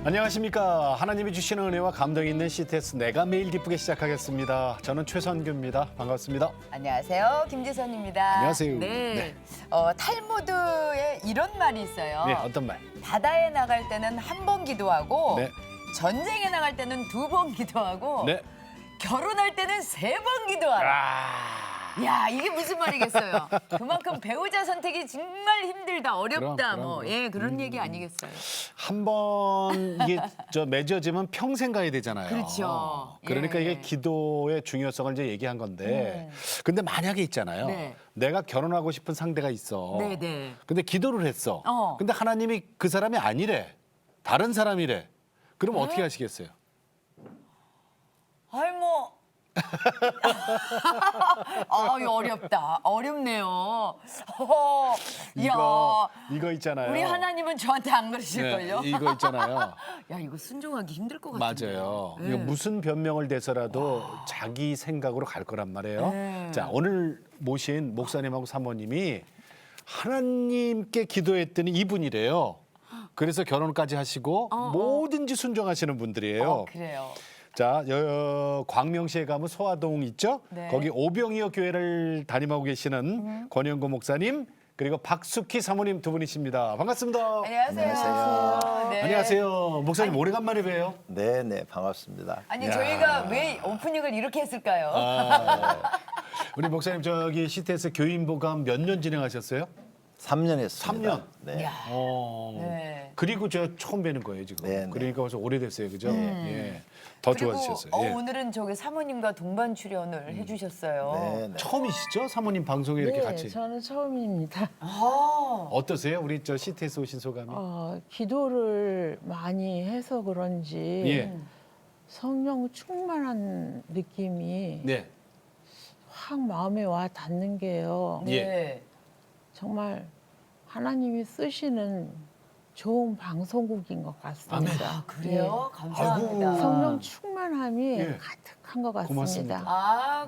안녕하십니까. 하나님이 주시는 은혜와 감동이 있는 CTS 내가 매일 기쁘게 시작하겠습니다. 저는 최선규입니다. 반갑습니다. 안녕하세요. 김지선입니다. 안녕하세요. 네. 탈무드에 이런 말이 있어요. 네, 어떤 말? 바다에 나갈 때는 한 번 기도하고 네. 전쟁에 나갈 때는 두 번 기도하고 네. 결혼할 때는 세 번 기도하라. 아. 야, 이게 무슨 말이겠어요. 그만큼 배우자 선택이 정말 힘들다, 어렵다, 그럼. 그런 얘기 아니겠어요. 한 번 이게 맺어지면 평생 가야 되잖아요. 그렇죠. 그러니까 예. 이게 기도의 중요성을 이제 얘기한 건데, 근데 만약에 있잖아요. 네. 내가 결혼하고 싶은 상대가 있어. 네. 근데 기도를 했어. 어. 근데 하나님이 그 사람이 아니래. 다른 사람이래. 그럼 어떻게 하시겠어요? 아이 뭐. 이거 어렵다. 어렵네요. 이거 있잖아요. 우리 하나님은 저한테 안 그러실걸요? 네, 이거 있잖아요. 야, 이거 순종하기 힘들 것 같은데. 맞아요. 네. 이거 무슨 변명을 대서라도 자기 생각으로 갈 거란 말이에요. 네. 자, 오늘 모신 목사님하고 사모님이 하나님께 기도했더니 이분이래요. 그래서 결혼까지 하시고 뭐든지 순종하시는 분들이에요. 그래요. 자, 광명시에 가면 소화동 있죠? 네. 거기 오병이어 교회를 담임하고 계시는 권영구 목사님 그리고 박숙희 사모님 두 분이십니다. 반갑습니다. 안녕하세요. 네. 안녕하세요. 목사님 오래간만에 뵈요. 네, 반갑습니다. 아니, 야. 저희가 왜 오프닝을 이렇게 했을까요? 우리 목사님 저기 CTS 교인보감 몇 년 진행하셨어요? 3년 했습니다. 3년? 네. 야. 네. 그리고 저 처음 뵈는 거예요 지금. 네, 네. 그러니까 벌써 오래됐어요, 그죠? 예. 더 그리고 좋아지셨어요. 예. 오늘은 저기 사모님과 동반 출연을 해주셨어요. 네. 처음이시죠? 사모님 방송에 이렇게 네, 같이. 저는 처음입니다. 어떠세요? 우리 저 CTS 오신 소감이? 기도를 많이 해서 그런지 예. 성령 충만한 느낌이 네. 확 마음에 와 닿는 게요. 예. 정말 하나님이 쓰시는 좋은 방송국인 것 같습니다. 그래요? 예. 감사합니다. 성령 충만함이 예. 가득한 것 같습니다. 고맙습니다.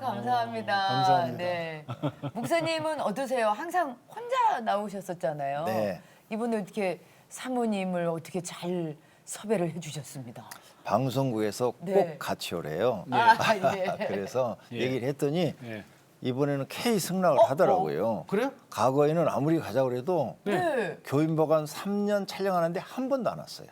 감사합니다. 감사합니다. 네. 목사님은 어떠세요? 항상 혼자 나오셨었잖아요. 네. 이번에 어떻게 사모님을 어떻게 잘 섭외를 해주셨습니다. 방송국에서 네. 꼭 같이 오래요. 예. 그래서 예. 얘기를 했더니 예. 이번에는 K 승낙을 하더라고요. 그래요? 과거에는 아무리 가자고 그래도 네. 교인보감 3년 촬영하는데 한 번도 안 왔어요.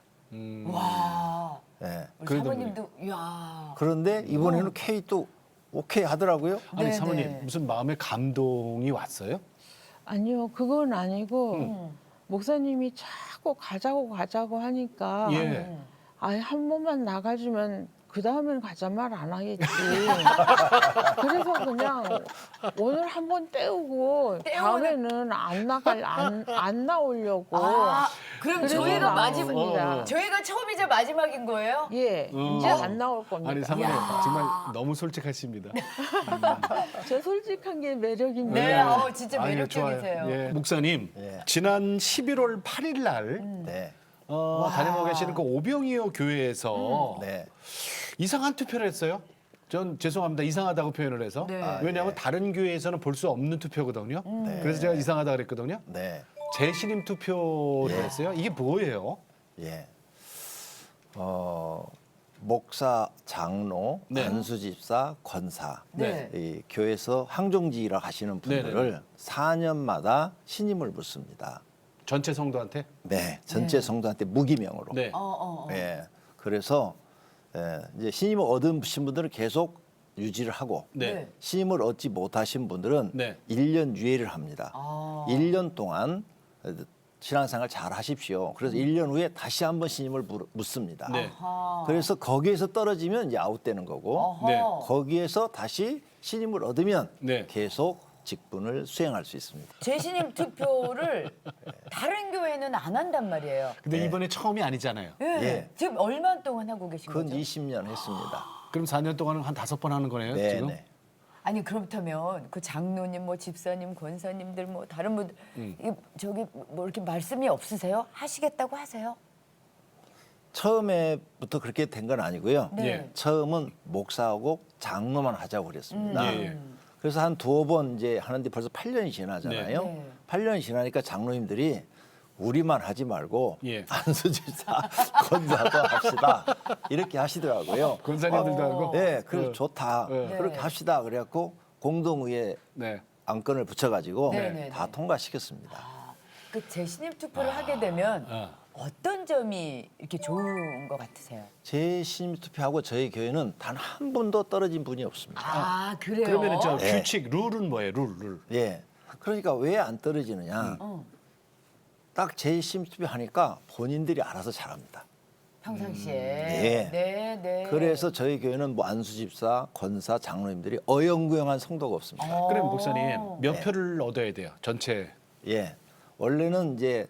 와. 네. 우리 그래도 사모님도 이야. 그런데 이번에는 K 또 오케이 하더라고요. 아니 네, 사모님 네. 무슨 마음에 감동이 왔어요? 아니요, 그건 아니고 목사님이 자꾸 가자고 하니까 예. 한 번만 나가주면 그 다음엔 가자 말 안 하겠지. 그래서 그냥 오늘 한 번 때우고 다음에는 안 나오려고. 그럼 그래서 저희가 나왔습니다. 저희가 처음이자 마지막인 거예요? 예, 이제 안 나올 겁니다. 아니 사모님 정말 너무 솔직하십니다. 저 솔직한 게 매력입니다. 네, 진짜 아니, 매력적이세요. 좋아요. 예. 목사님 예. 지난 11월 8일 날 네. 다니고 계시는 그 오병이어 교회에서 네. 이상한 투표를 했어요. 전 죄송합니다. 이상하다고 표현을 해서. 네. 왜냐하면 다른 교회에서는 볼 수 없는 투표거든요. 그래서 제가 이상하다 그랬거든요. 네. 재신임 투표를 했어요. 이게 뭐예요? 예. 목사, 장로, 네. 안수집사, 권사, 네. 이 교회에서 항종지라 하시는 분들을 네네. 4년마다 신임을 묻습니다. 전체 성도한테? 네, 전체 성도한테 무기명으로. 네. 예. 그래서 이제 신임을 얻으신 분들은 계속 유지를 하고 네. 신임을 얻지 못하신 분들은 네. 1년 유예를 합니다. 1년 동안 신앙생활 잘 하십시오. 그래서 1년 후에 다시 한번 신임을 묻습니다. 네. 그래서 거기에서 떨어지면 이제 아웃되는 거고 네. 거기에서 다시 신임을 얻으면 네. 계속 직분을 수행할 수 있습니다. 재신임 투표를 다른 교회는 안 한단 말이에요. 근데 이번에 처음이 아니잖아요. 예. 예. 지금 얼마 동안 하고 계신 그건 거죠? 20년 했습니다. 그럼 4년 동안은 한 5번 하는 거네요, 네, 지금? 네. 아니 그렇다면 그 장로님, 뭐 집사님, 권사님들 뭐 다른 분들 저기 뭐 이렇게 말씀이 없으세요? 하시겠다고 하세요? 처음에부터 그렇게 된 건 아니고요. 네. 처음은 목사하고 장로만 하자고 그랬습니다. 예. 그래서 한 2번 이제 하는데 벌써 8년이 지나잖아요. 네. 8년이 지나니까 장로님들이 우리만 하지 말고 예. 안수집사, 권사도 합시다. 이렇게 하시더라고요. 권사님들도 하고. 네, 그래 좋다. 네. 그렇게 합시다. 그래갖고 공동의회 네. 안건을 붙여가지고 네, 네, 다 네. 통과시켰습니다. 그 재신임 투표를 하게 되면 아. 어떤 점이 이렇게 좋은 것 같으세요? 제 신임 투표하고 저희 교회는 단 한 번도 떨어진 분이 없습니다. 아 그래요? 그러면은 저 네. 규칙, 룰은 뭐예요, 룰? 예. 그러니까 왜 안 떨어지느냐? 딱 제 신임 투표 하니까 본인들이 알아서 잘합니다. 평상시에. 예. 네, 네. 그래서 저희 교회는 뭐 안수집사, 권사, 장로님들이 어영부영한 성도가 없습니다. 그럼 목사님 몇 네. 표를 얻어야 돼요, 전체? 예. 원래는 이제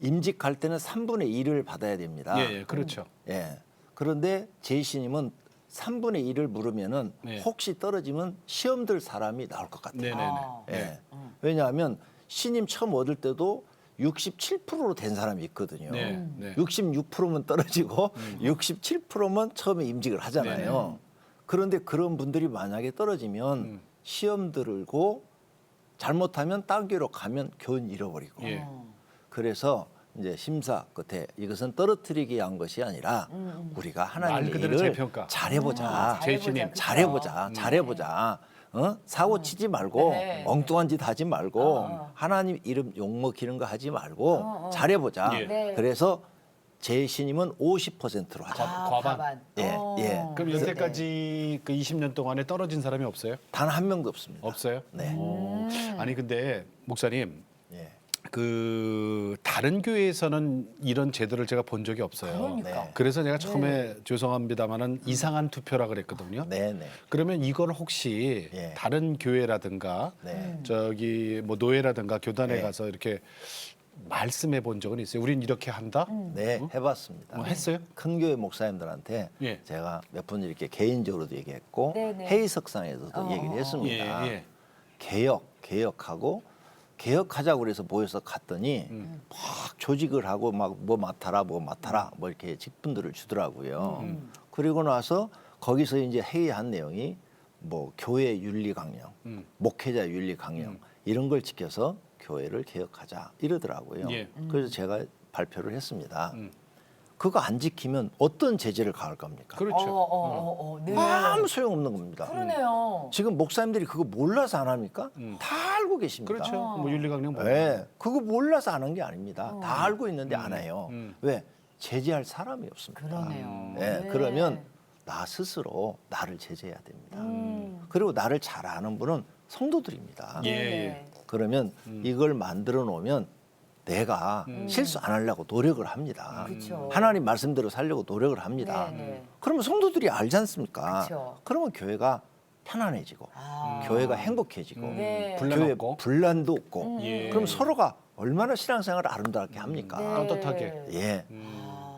임직할 때는 3분의 1을 받아야 됩니다. 예, 그렇죠. 예. 그런데 제 신임은 3분의 1을 물으면은 네. 혹시 떨어지면 시험 들 사람이 나올 것 같아요. 네네네. 아. 예. 왜냐하면 신임 처음 얻을 때도 67%로 된 사람이 있거든요. 네, 네. 66%면 떨어지고 67%면 처음에 임직을 하잖아요. 그런데 그런 분들이 만약에 떨어지면 시험 들고 잘못하면 딴 교회로 가면 교인 잃어버리고. 예. 그래서 이제 심사 끝에 이것은 떨어뜨리기 위한 것이 아니라 우리가 하나님의 말 그대로 일을 재평가. 잘해보자. 제 신임. 그쵸? 잘해보자. 잘해보자. 사고 치지 말고 네. 엉뚱한 짓 하지 말고 하나님 이름 욕먹히는 거 하지 말고 잘해보자. 예. 네. 그래서 제 신임은 50%로 하자. 아, 과반. 예, 예. 그럼 여태까지 그 20년 동안에 떨어진 사람이 없어요? 단 한 명도 없습니다. 없어요? 네. 아니 근데 목사님 예. 그 다른 교회에서는 이런 제도를 제가 본 적이 없어요. 그러니까. 네. 그래서 제가 처음에 죄송합니다만은 이상한 투표라 그랬거든요. 네, 네. 그러면 이걸 혹시 예. 다른 교회라든가 네. 저기 뭐 노예라든가 교단에 네. 가서 이렇게 말씀해 본 적은 있어요. 우린 이렇게 한다. 네, 해봤습니다. 했어요? 큰 교회 목사님들한테 예. 제가 몇 번 이렇게 개인적으로도 얘기했고 네, 네. 회의석상에서도 얘기를 했습니다. 예, 예. 개혁하고 개혁하자고 그래서 모여서 갔더니 막 조직을 하고 막 뭐 맡아라 뭐 이렇게 직분들을 주더라고요. 그리고 나서 거기서 이제 회의한 내용이 뭐 교회 윤리 강령, 목회자 윤리 강령 이런 걸 지켜서 교회를 개혁하자 이러더라고요. 예. 그래서 제가 발표를 했습니다. 그거 안 지키면 어떤 제재를 가할 겁니까? 그렇죠. 네. 아무 소용없는 겁니다. 그러네요. 지금 목사님들이 그거 몰라서 안 합니까? 다 알고 계십니다. 그렇죠. 뭐 윤리강령 뭐. 네, 그거 몰라서 안 한 게 아닙니다. 다 알고 있는데 안 해요. 왜? 제재할 사람이 없습니다. 그러네요. 네, 네. 그러면 나 스스로 나를 제재해야 됩니다. 그리고 나를 잘 아는 분은 성도들입니다. 예, 예. 네. 그러면 이걸 만들어 놓으면 내가 실수 안 하려고 노력을 합니다. 그쵸. 하나님 말씀대로 살려고 노력을 합니다. 네, 네. 그러면 성도들이 알지 않습니까? 그쵸. 그러면 교회가 편안해지고 아. 교회가 행복해지고 네. 분란 교회 없고. 분란도 없고 예. 그럼 서로가 얼마나 신앙생활을 아름답게 합니까? 네. 떳떳하게. 예.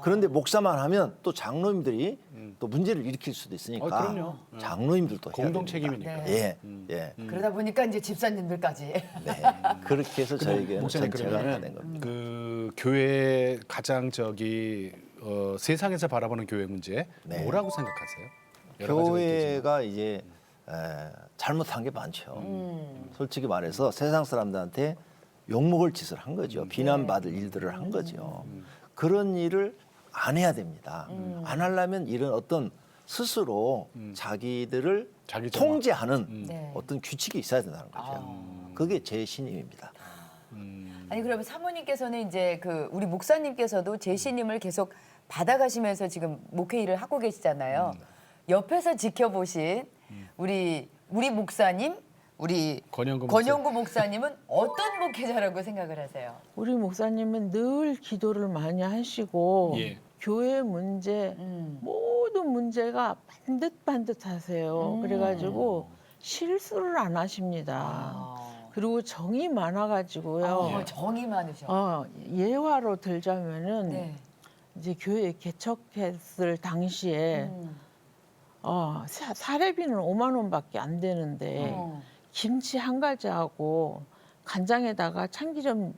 그런데 목사만 하면 또 장로님들이 또 문제를 일으킬 수도 있으니까 그럼요. 장로님들도 해야 공동 됩니다. 책임이니까. 예, 예. 그러다 보니까 이제 집사님들까지. 네. 그렇게 해서 저에게는 목사님 전체가 된 그러면 겁니다. 그 교회 가장 세상에서 바라보는 교회 문제 네. 뭐라고 생각하세요? 여러 가지가 있겠지만. 교회가 이제 잘못한 게 많죠. 솔직히 말해서 세상 사람들한테 욕먹을 짓을 한 거죠. 비난받을 일들을 한 거죠. 그런 일을 안 해야 됩니다. 안 하려면 이런 어떤 스스로 자기들을 자기 정화. 통제하는 네. 어떤 규칙이 있어야 된다는 거죠. 그게 제 신임입니다. 아니 그러면 사모님께서는 이제 그 우리 목사님께서도 제신임을 계속 받아가시면서 지금 목회 일을 하고 계시잖아요. 옆에서 지켜보신 우리 목사님, 우리 권영구 목사님은 어떤 목회자라고 생각을 하세요? 우리 목사님은 늘 기도를 많이 하시고 예. 교회 문제 모든 문제가 반듯반듯하세요. 그래가지고 실수를 안 하십니다. 그리고 정이 많아가지고요. 정이 많으셔. 예화로 들자면은 네. 이제 교회 개척했을 당시에 사례비는 5만 원밖에 안 되는데 어. 김치 한 가지하고 간장에다가 참기름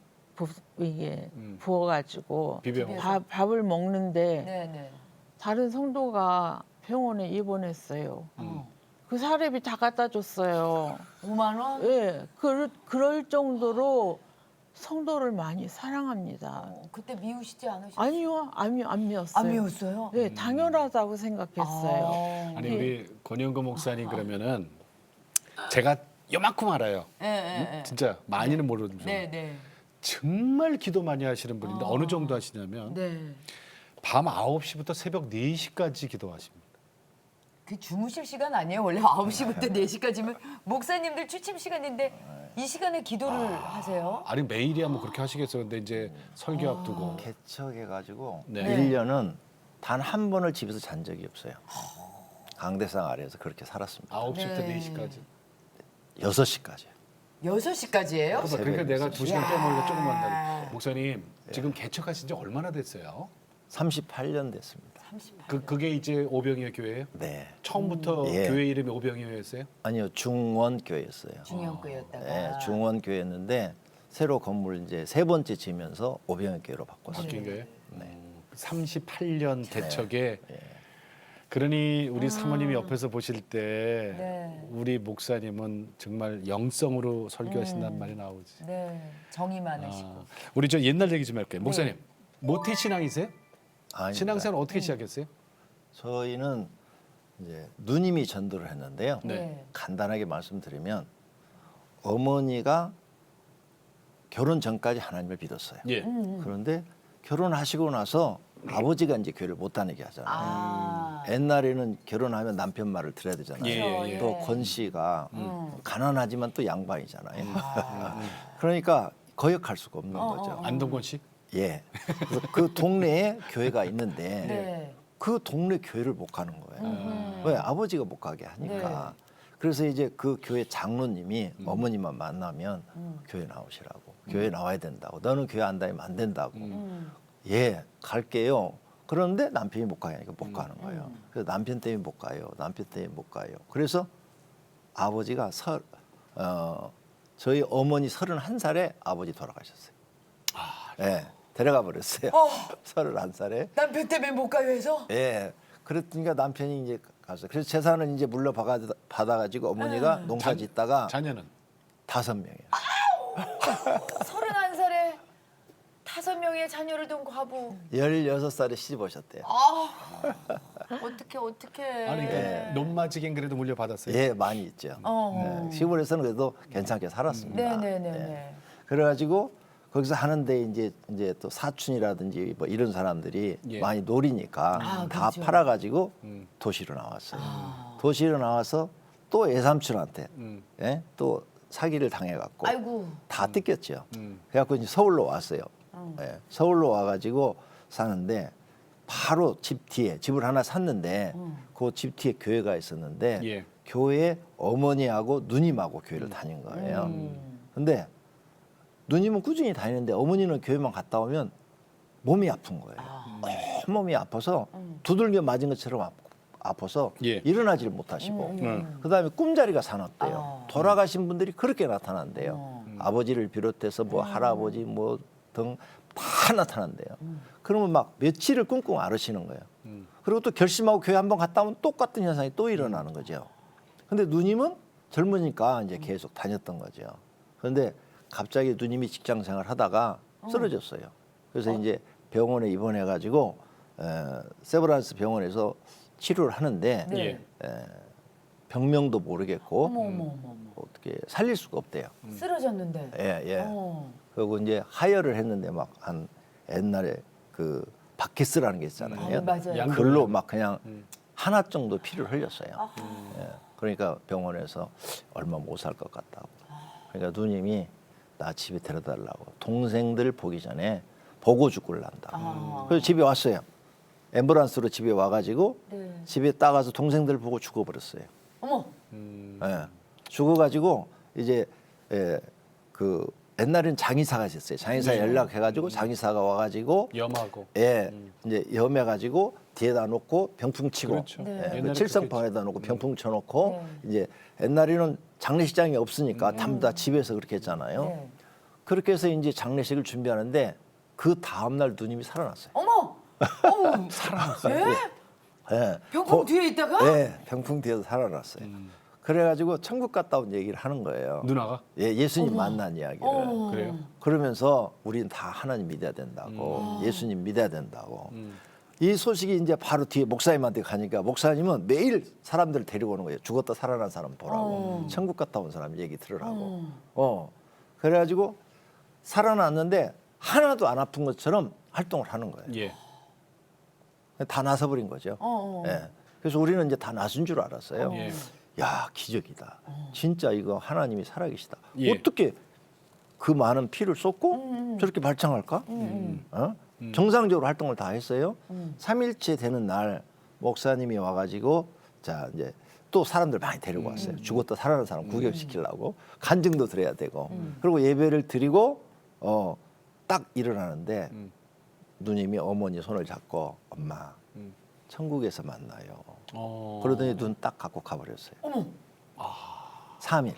이게 부어가지고 비벼. 밥을 먹는데 네네. 다른 성도가 병원에 입원했어요. 어. 그 사례비 다 갖다 줬어요. 5만 원? 예, 그럴 정도로 성도를 많이 사랑합니다. 그때 미우시지 않으셨어요? 아니요, 안 미웠어요. 안 미웠어요? 예, 당연하다고 생각했어요. 아. 아니 우리 권영근 목사님 그러면은 제가 요만큼 알아요. 예, 예, 예. 진짜 많이는 모르는 좀. 네, 네. 정말 기도 많이 하시는 분인데 어느 정도 하시냐면 네. 밤 9시부터 새벽 4시까지 기도하십니다. 그 주무실 시간 아니에요? 원래 9시부터 4시까지면 목사님들 취침 시간인데 이 시간에 기도를 하세요? 아니 매일이야 뭐 그렇게 하시겠어요. 근데 이제 설교 앞두고. 개척해가지고 네. 1년은 단 한 번을 집에서 잔 적이 없어요. 강대상 아래에서 그렇게 살았습니다. 9시부터 네. 4시까지. 6시까지. 6시까지예요? 그러니까 내가 2시간 빼먹으니까 조금만 야. 더. 목사님 지금 개척하신 지 얼마나 됐어요? 38년 됐습니다. 38. 그게 이제 오병이어 교회예요? 네. 처음부터 예. 교회 이름이 오병이어였어요? 아니요, 중원교회였어요. 중형교였다가. 네, 중원교회였는데 새로 건물 이제 3번째 지면서 오병이교회로 바꿨어요. 바뀐 거예요? 네. 38년 개척에 예. 그러니 우리 사모님이 옆에서 보실 때 네. 우리 목사님은 정말 영성으로 설교하신다는 말이 나오지. 네. 정이 많으시고. 우리 저 옛날 얘기 좀 할게요. 목사님 네. 모태 신앙이세요? 아닙니다. 신앙생활 어떻게 시작했어요? 저희는 이제 누님이 전도를 했는데요. 네. 간단하게 말씀드리면 어머니가 결혼 전까지 하나님을 믿었어요. 예. 그런데 결혼하시고 나서 아버지가 이제 교회를 못 다니게 하잖아요. 아. 옛날에는 결혼하면 남편 말을 들어야 되잖아요. 예, 예. 또 권 씨가 가난하지만 또 양반이잖아요. 아. 그러니까 거역할 수가 없는 거죠. 안동권 씨? 예. 그래서 그 동네에 교회가 있는데 네. 그 동네 교회를 못 가는 거예요. 왜? 아버지가 못 가게 하니까. 네. 그래서 이제 그 교회 장로님이 어머니만 만나면 교회 나오시라고. 교회 나와야 된다고. 너는 교회 안 다니면 안 된다고. 예, 갈게요. 그런데 남편이 못 가니까 못 가는 거예요. 그래서 남편 때문에 못 가요. 남편 때문에 못 가요. 그래서 아버지가 저희 어머니 31살에 아버지 돌아가셨어요. 예, 데려가 버렸어요. 31살에. 남편 때문에 못 가요 해서? 예. 그랬더니까 남편이 이제 갔어요. 그래서 재산을 이제 물려 받아가지고 어머니가 농사 짓다가 자녀는? 5명이에요. 31살에 5명의 자녀를 둔 과부. 16살에 시집 오셨대요. 어떻게. 아니 그 논마지겐 그래도 물려받았어요. 예, 많이 있죠. 예, 시골에서는 그래도 괜찮게 살았습니다. 네네네. 예. 그래가지고 거기서 하는데 이제 또 사촌이라든지 뭐 이런 사람들이 예. 많이 노리니까 아, 다 그렇죠. 팔아가지고 도시로 나왔어요. 도시로 나와서 또 애삼촌한테 예? 또 사기를 당해갖고 아이고. 다 뜯겼죠. 그래갖고 이제 서울로 왔어요. 예, 서울로 와가지고 사는데 바로 집 뒤에 집을 하나 샀는데 그 집 뒤에 교회가 있었는데 예. 교회에 어머니하고 누님하고 교회를 다닌 거예요. 근데 누님은 꾸준히 다니는데 어머니는 교회만 갔다 오면 몸이 아픈 거예요. 몸이 아파서 두들겨 맞은 것처럼 아파서 예. 일어나지를 못하시고 그다음에 꿈자리가 사납대요. 돌아가신 분들이 그렇게 나타난대요. 아버지를 비롯해서 뭐 할아버지 뭐 등 다 나타난대요. 그러면 막 며칠을 꿍꿍 앓으시는 거예요. 그리고 또 결심하고 교회 한번 갔다 오면 똑같은 현상이 또 일어나는 거죠. 근데 누님은 젊으니까 이제 계속 다녔던 거죠. 그런데 갑자기 누님이 직장 생활 하다가 쓰러졌어요. 그래서 이제 병원에 입원해가지고 세브란스 병원에서 치료를 하는데 예. 병명도 모르겠고 어머. 어떻게 살릴 수가 없대요. 쓰러졌는데. 예. 어. 그리고 이제 하혈을 했는데 막 한 옛날에 그 바케스라는 게 있잖아요. 맞아요. 양- 글로 막 그냥 하나 정도 피를 흘렸어요. 예. 그러니까 병원에서 얼마 못 살 것 같다고. 그러니까 누님이 나 집에 데려달라고. 동생들 보기 전에 보고 죽을 난다. 그래서 집에 왔어요. 앰뷸런스로 집에 와가지고 네. 집에 따가서 동생들 보고 죽어버렸어요. 어머. 예. 죽어가지고 이제 그 옛날에는 장의사가 있었어요. 장의사 연락해가지고 장의사가 와가지고 염하고. 예, 이제 염해가지고 뒤에다 놓고 병풍 치고 그렇죠. 네. 예, 그 옛날에 칠성방에다 놓고 병풍 쳐놓고 이제 옛날에는 장례식장이 없으니까 전부 다 집에서 그렇게 했잖아요. 네. 그렇게 해서 이제 장례식을 준비하는데 그 다음 날 누님이 살아났어요. 어머, 어머, 살아났어요? 예. 병풍 뒤에 있다가? 네, 병풍 뒤에서 살아났어요. 그래가지고 천국 갔다 온 얘기를 하는 거예요. 누나가 예, 예수님 만난 이야기를. 그래요. 그러면서 우리는 다 하나님 믿어야 된다고, 예수님 믿어야 된다고. 이 소식이 이제 바로 뒤에 목사님한테 가니까 목사님은 매일 사람들을 데리고 오는 거예요. 죽었다 살아난 사람 보라고, 천국 갔다 온 사람 얘기 들으라고. 그래가지고 살아났는데 하나도 안 아픈 것처럼 활동을 하는 거예요. 예. 다 나서버린 거죠. 예. 그래서 우리는 이제 다 나선 줄 알았어요. 예. 야, 기적이다. 진짜 이거 하나님이 살아계시다. 예. 어떻게 그 많은 피를 쏟고 저렇게 발창할까? 어? 정상적으로 활동을 다 했어요. 3일째 되는 날 목사님이 와가지고 자 이제 또 사람들 많이 데리고 왔어요. 죽었다 살아난 사람 구경시키려고 간증도 드려야 되고 그리고 예배를 드리고 딱 일어나는데 누님이 어머니 손을 잡고 엄마 천국에서 만나요. 그러더니 눈 딱 감고 가버렸어요. 어머. 3일.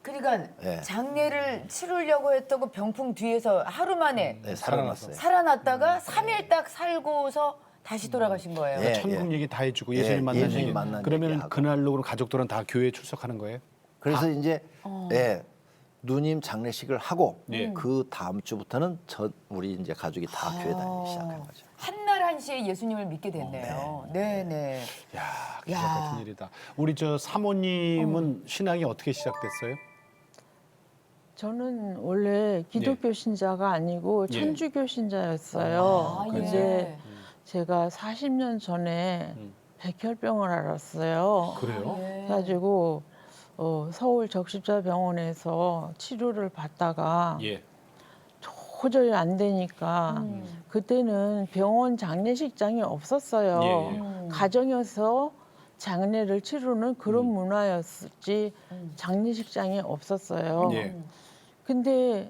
그러니까 네. 장례를 치르려고 했던 그 병풍 뒤에서 하루 만에 네, 살아났어요. 살아났다가 3일 딱 살고서 다시 돌아가신 거예요. 예. 천국 얘기 다 해주고 예수님 만난 예수님 얘기. 만난 그러면 얘기하고. 그날로 그럼 가족들은 다 교회에 출석하는 거예요? 그래서 이제 예, 누님 장례식을 하고 예. 그 다음 주부터는 우리 이제 가족이 다 교회 다니기 시작한 거죠. 한날 한시에 예수님을 믿게 됐네요. 네네. 야, 기적 야. 같은 일이다. 우리 저 사모님은 신앙이 어떻게 시작됐어요? 저는 원래 기독교 신자가 아니고 예. 천주교 신자였어요. 아, 근데 예. 제가 40년 전에 백혈병을 앓았어요. 그래요? 예. 그래가지고 서울 적십자병원에서 치료를 받다가 예. 도저히 안 되니까 그때는 병원 장례식장이 없었어요. 예, 예. 가정에서 장례를 치르는 그런 문화였지 장례식장이 없었어요. 예. 근데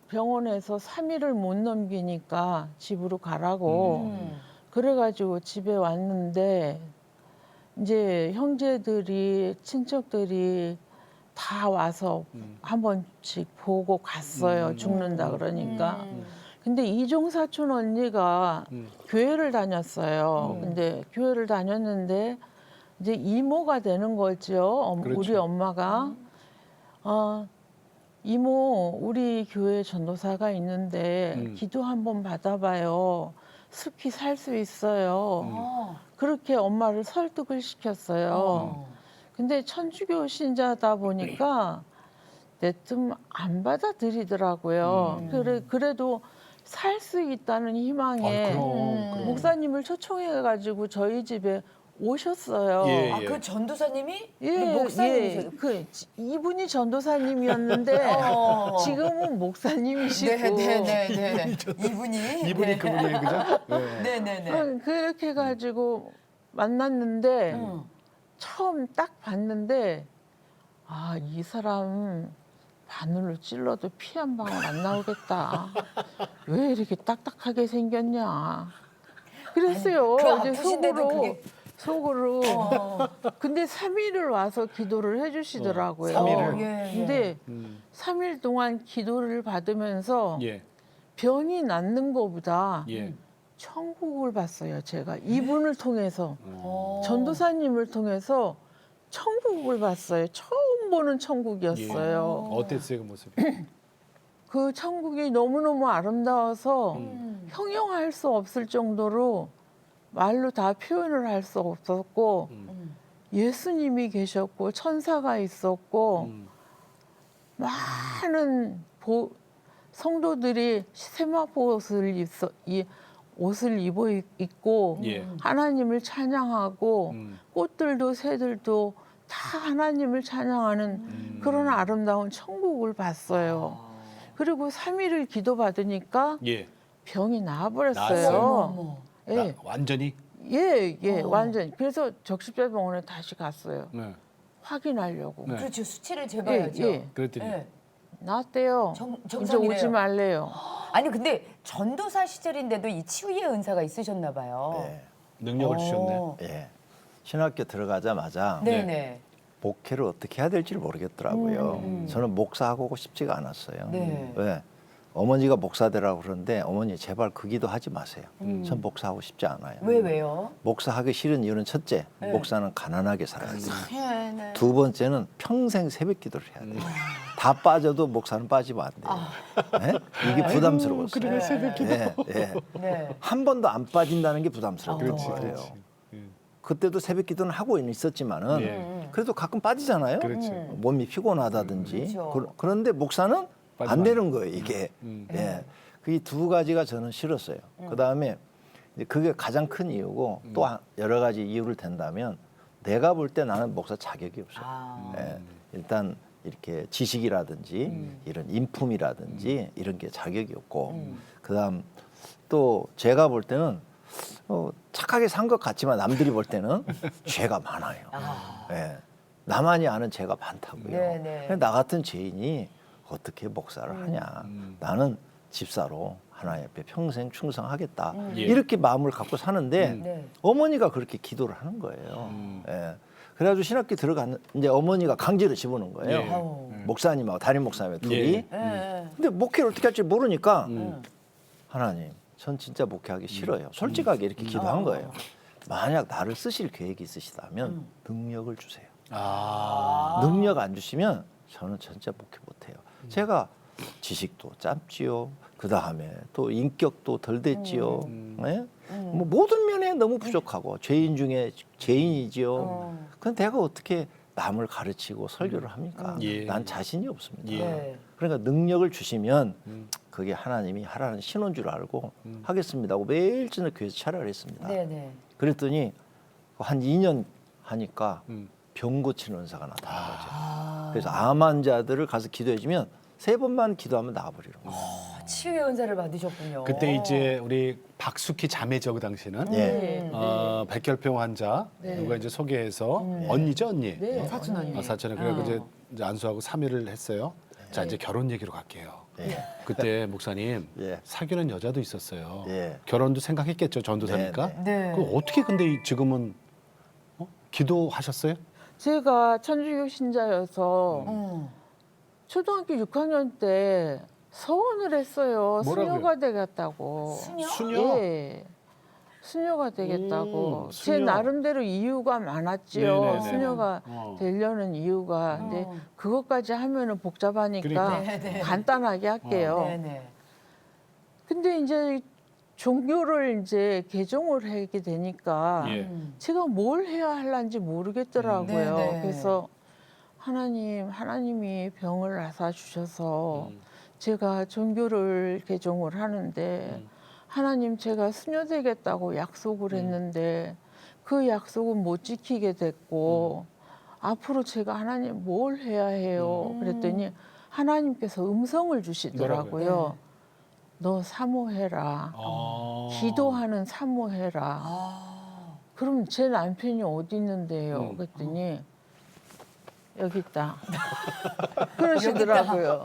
병원에서 3일을 못 넘기니까 집으로 가라고 그래가지고 집에 왔는데 이제 형제들이 친척들이 다 와서 한 번씩 보고 갔어요. 죽는다 그러니까. 근데 이종 사촌 언니가 교회를 다녔어요. 근데 교회를 다녔는데 이제 이모가 되는 거죠. 그렇죠. 우리 엄마가 이모 우리 교회 전도사가 있는데 기도 한번 받아봐요. 숲이 살 수 있어요. 그렇게 엄마를 설득을 시켰어요. 근데 천주교 신자다 보니까 내tum 안 받아들이더라고요. 그래도 살 수 있다는 희망에 그럼. 목사님을 초청해가지고 저희 집에 오셨어요. 예, 아, 예. 그 전도사님이? 예, 그 목사님이세요? 이분이 전도사님이었는데 지금은 목사님이시고 네네네네. 이분이? 이분이 네. 그분이에요, 그죠? 네. 네네네. 그렇게 해가지고 만났는데 처음 딱 봤는데 이 사람 바늘로 찔러도 피 한 방울 안 나오겠다. 왜 이렇게 딱딱하게 생겼냐. 그랬어요. 그 이제 아프신데도 그게- 속으로. 근데 3일을 와서 기도를 해주시더라고요. 3일을? 예, 예. 근데 3일 동안 기도를 받으면서 예. 병이 낫는 것보다 예. 천국을 봤어요. 제가 이분을 통해서 어. 전도사님을 통해서 천국을 봤어요. 처음 보는 천국이었어요. 어땠어요, 그 모습이? 그 천국이 너무너무 아름다워서 형용할 수 없을 정도로 말로 다 표현을 할 수 없었고 예수님이 계셨고 천사가 있었고 많은 성도들이 세마포 옷을 입어 있고 예. 하나님을 찬양하고 음. 꽃들도 새들도 다 하나님을 찬양하는 그런 아름다운 천국을 봤어요. 그리고 3일을 기도받으니까 예. 병이 나았어요? 나아버렸어요. 어머. 예, 완전히? 예, 완전. 그래서 적십자병원에 다시 갔어요. 네. 확인하려고. 네. 그렇죠. 수치를 재봐야죠. 예, 예. 그랬더니 예. 나았대요. 이제 정상이래요. 오지 말래요. 아니 근데 전도사 시절인데도 이 치유의 은사가 있으셨나 봐요. 네. 능력을 주셨네. 어. 예. 신학교 들어가자마자 네네. 목회를 어떻게 해야 될지 모르겠더라고요. 저는 목사하고 싶지가 않았어요. 네. 왜? 어머니가 목사 되라고 그러는데 어머니 제발 그 기도 하지 마세요. 전 목사하고 싶지 않아요. 왜요? 목사하기 싫은 이유는 첫째, 네. 목사는 가난하게 살아야 돼요. 네. 두 번째는 평생 새벽 기도를 해야 돼요. 다 빠져도 목사는 빠지면 안 돼요. 네? 이게 부담스러웠어요. 그러네, 새벽 기도. 예, 예. 네. 한 번도 안 빠진다는 게 부담스러운 그렇지, 거예요. 그렇지. 그때도 새벽 기도는 하고 있었지만은 예. 그래도 가끔 빠지잖아요. 그렇지. 몸이 피곤하다든지. 그렇죠. 그런데 목사는 빠지면 안 되는 거예요, 이게. 음. 예. 그 두 가지가 저는 싫었어요. 그다음에 이제 그게 가장 큰 이유고 또 여러 가지 이유를 댄다면 내가 볼 때 나는 목사 자격이 없어요. 아. 예. 일단 이렇게 지식이라든지 이런 인품이라든지 이런 게 자격이 없고 그다음 또 제가 볼 때는 착하게 산 것 같지만 남들이 볼 때는 죄가 많아요. 예. 나만이 아는 죄가 많다고요. 네네. 근데 나 같은 죄인이 어떻게 목사를 하냐. 나는 집사로 하나님 앞에 평생 충성하겠다. 예. 이렇게 마음을 갖고 사는데 네. 어머니가 그렇게 기도를 하는 거예요. 예. 그래가지고 신학교 들어갔는데 이제 어머니가 강제로 집어넣은 거예요. 예. 아우. 목사님하고 담임 목사님 둘이. 예. 네. 근데 목회를 어떻게 할지 모르니까 하나님, 전 진짜 목회하기 싫어요. 솔직하게 이렇게 기도한 거예요. 만약 나를 쓰실 계획이 있으시다면 능력을 주세요. 아. 능력 안 주시면 저는 진짜 목회 못해요. 제가 지식도 짧지요. 그 다음에 또 인격도 덜 됐지요. 네? 뭐 모든 면에 너무 부족하고 죄인 중에 죄인이지요. 근데 내가 어떻게 남을 가르치고 설교를 합니까? 예. 난 자신이 없습니다. 예. 네. 그러니까 능력을 주시면 그게 하나님이 하라는 신호인 줄 알고 하겠습니다 하고 매일 저녁 교회에서 차려를 했습니다. 네네. 그랬더니 한 2년 하니까 음. 병 고치는 은사가 나타난 거죠. 그래서 암 환자들을 가서 기도해주면 3번만 기도하면 나아버리는 거예요. 치유의 은사를 받으셨군요. 그때 이제 우리 박숙희 자매죠 그 당시는. 예. 백혈병 환자 누가 이제 소개해서 언니죠 언니. 네. 사촌 언니. 사촌에 그래서 이제 안수하고 3일을 했어요. 자 이제 결혼 얘기로 갈게요. 그때 목사님 예. 사귀는 여자도 있었어요. 예. 결혼도 생각했겠죠 전도사니까. 네, 네. 그 어떻게 근데 지금은 기도하셨어요? 제가 천주교 신자여서 음. 초등학교 6학년 때 서원을 했어요. 뭐라고요? 수녀가 되겠다고. 수녀? 예. 수녀가 되겠다고. 제 수녀. 나름대로 이유가 많았지요. 네네네. 수녀가 되려는 이유가. 근데 그것까지 하면은 복잡하니까 그러니까. 네네. 간단하게 할게요. 네네. 근데 이제 종교를 이제 개종을 하게 되니까 예. 제가 뭘 해야 할란지 모르겠더라고요. 네네. 그래서 하나님이 병을 앓아 주셔서 제가 종교를 개종을 하는데 하나님 제가 수녀 되겠다고 약속을 했는데 그 약속은 못 지키게 됐고 앞으로 제가 하나님 뭘 해야 해요? 그랬더니 하나님께서 음성을 주시더라고요. 너 사모해라. 기도하는 사모해라. 그럼 제 남편이 어디 있는데요? 그랬더니 여기 있다. 그러시더라고요.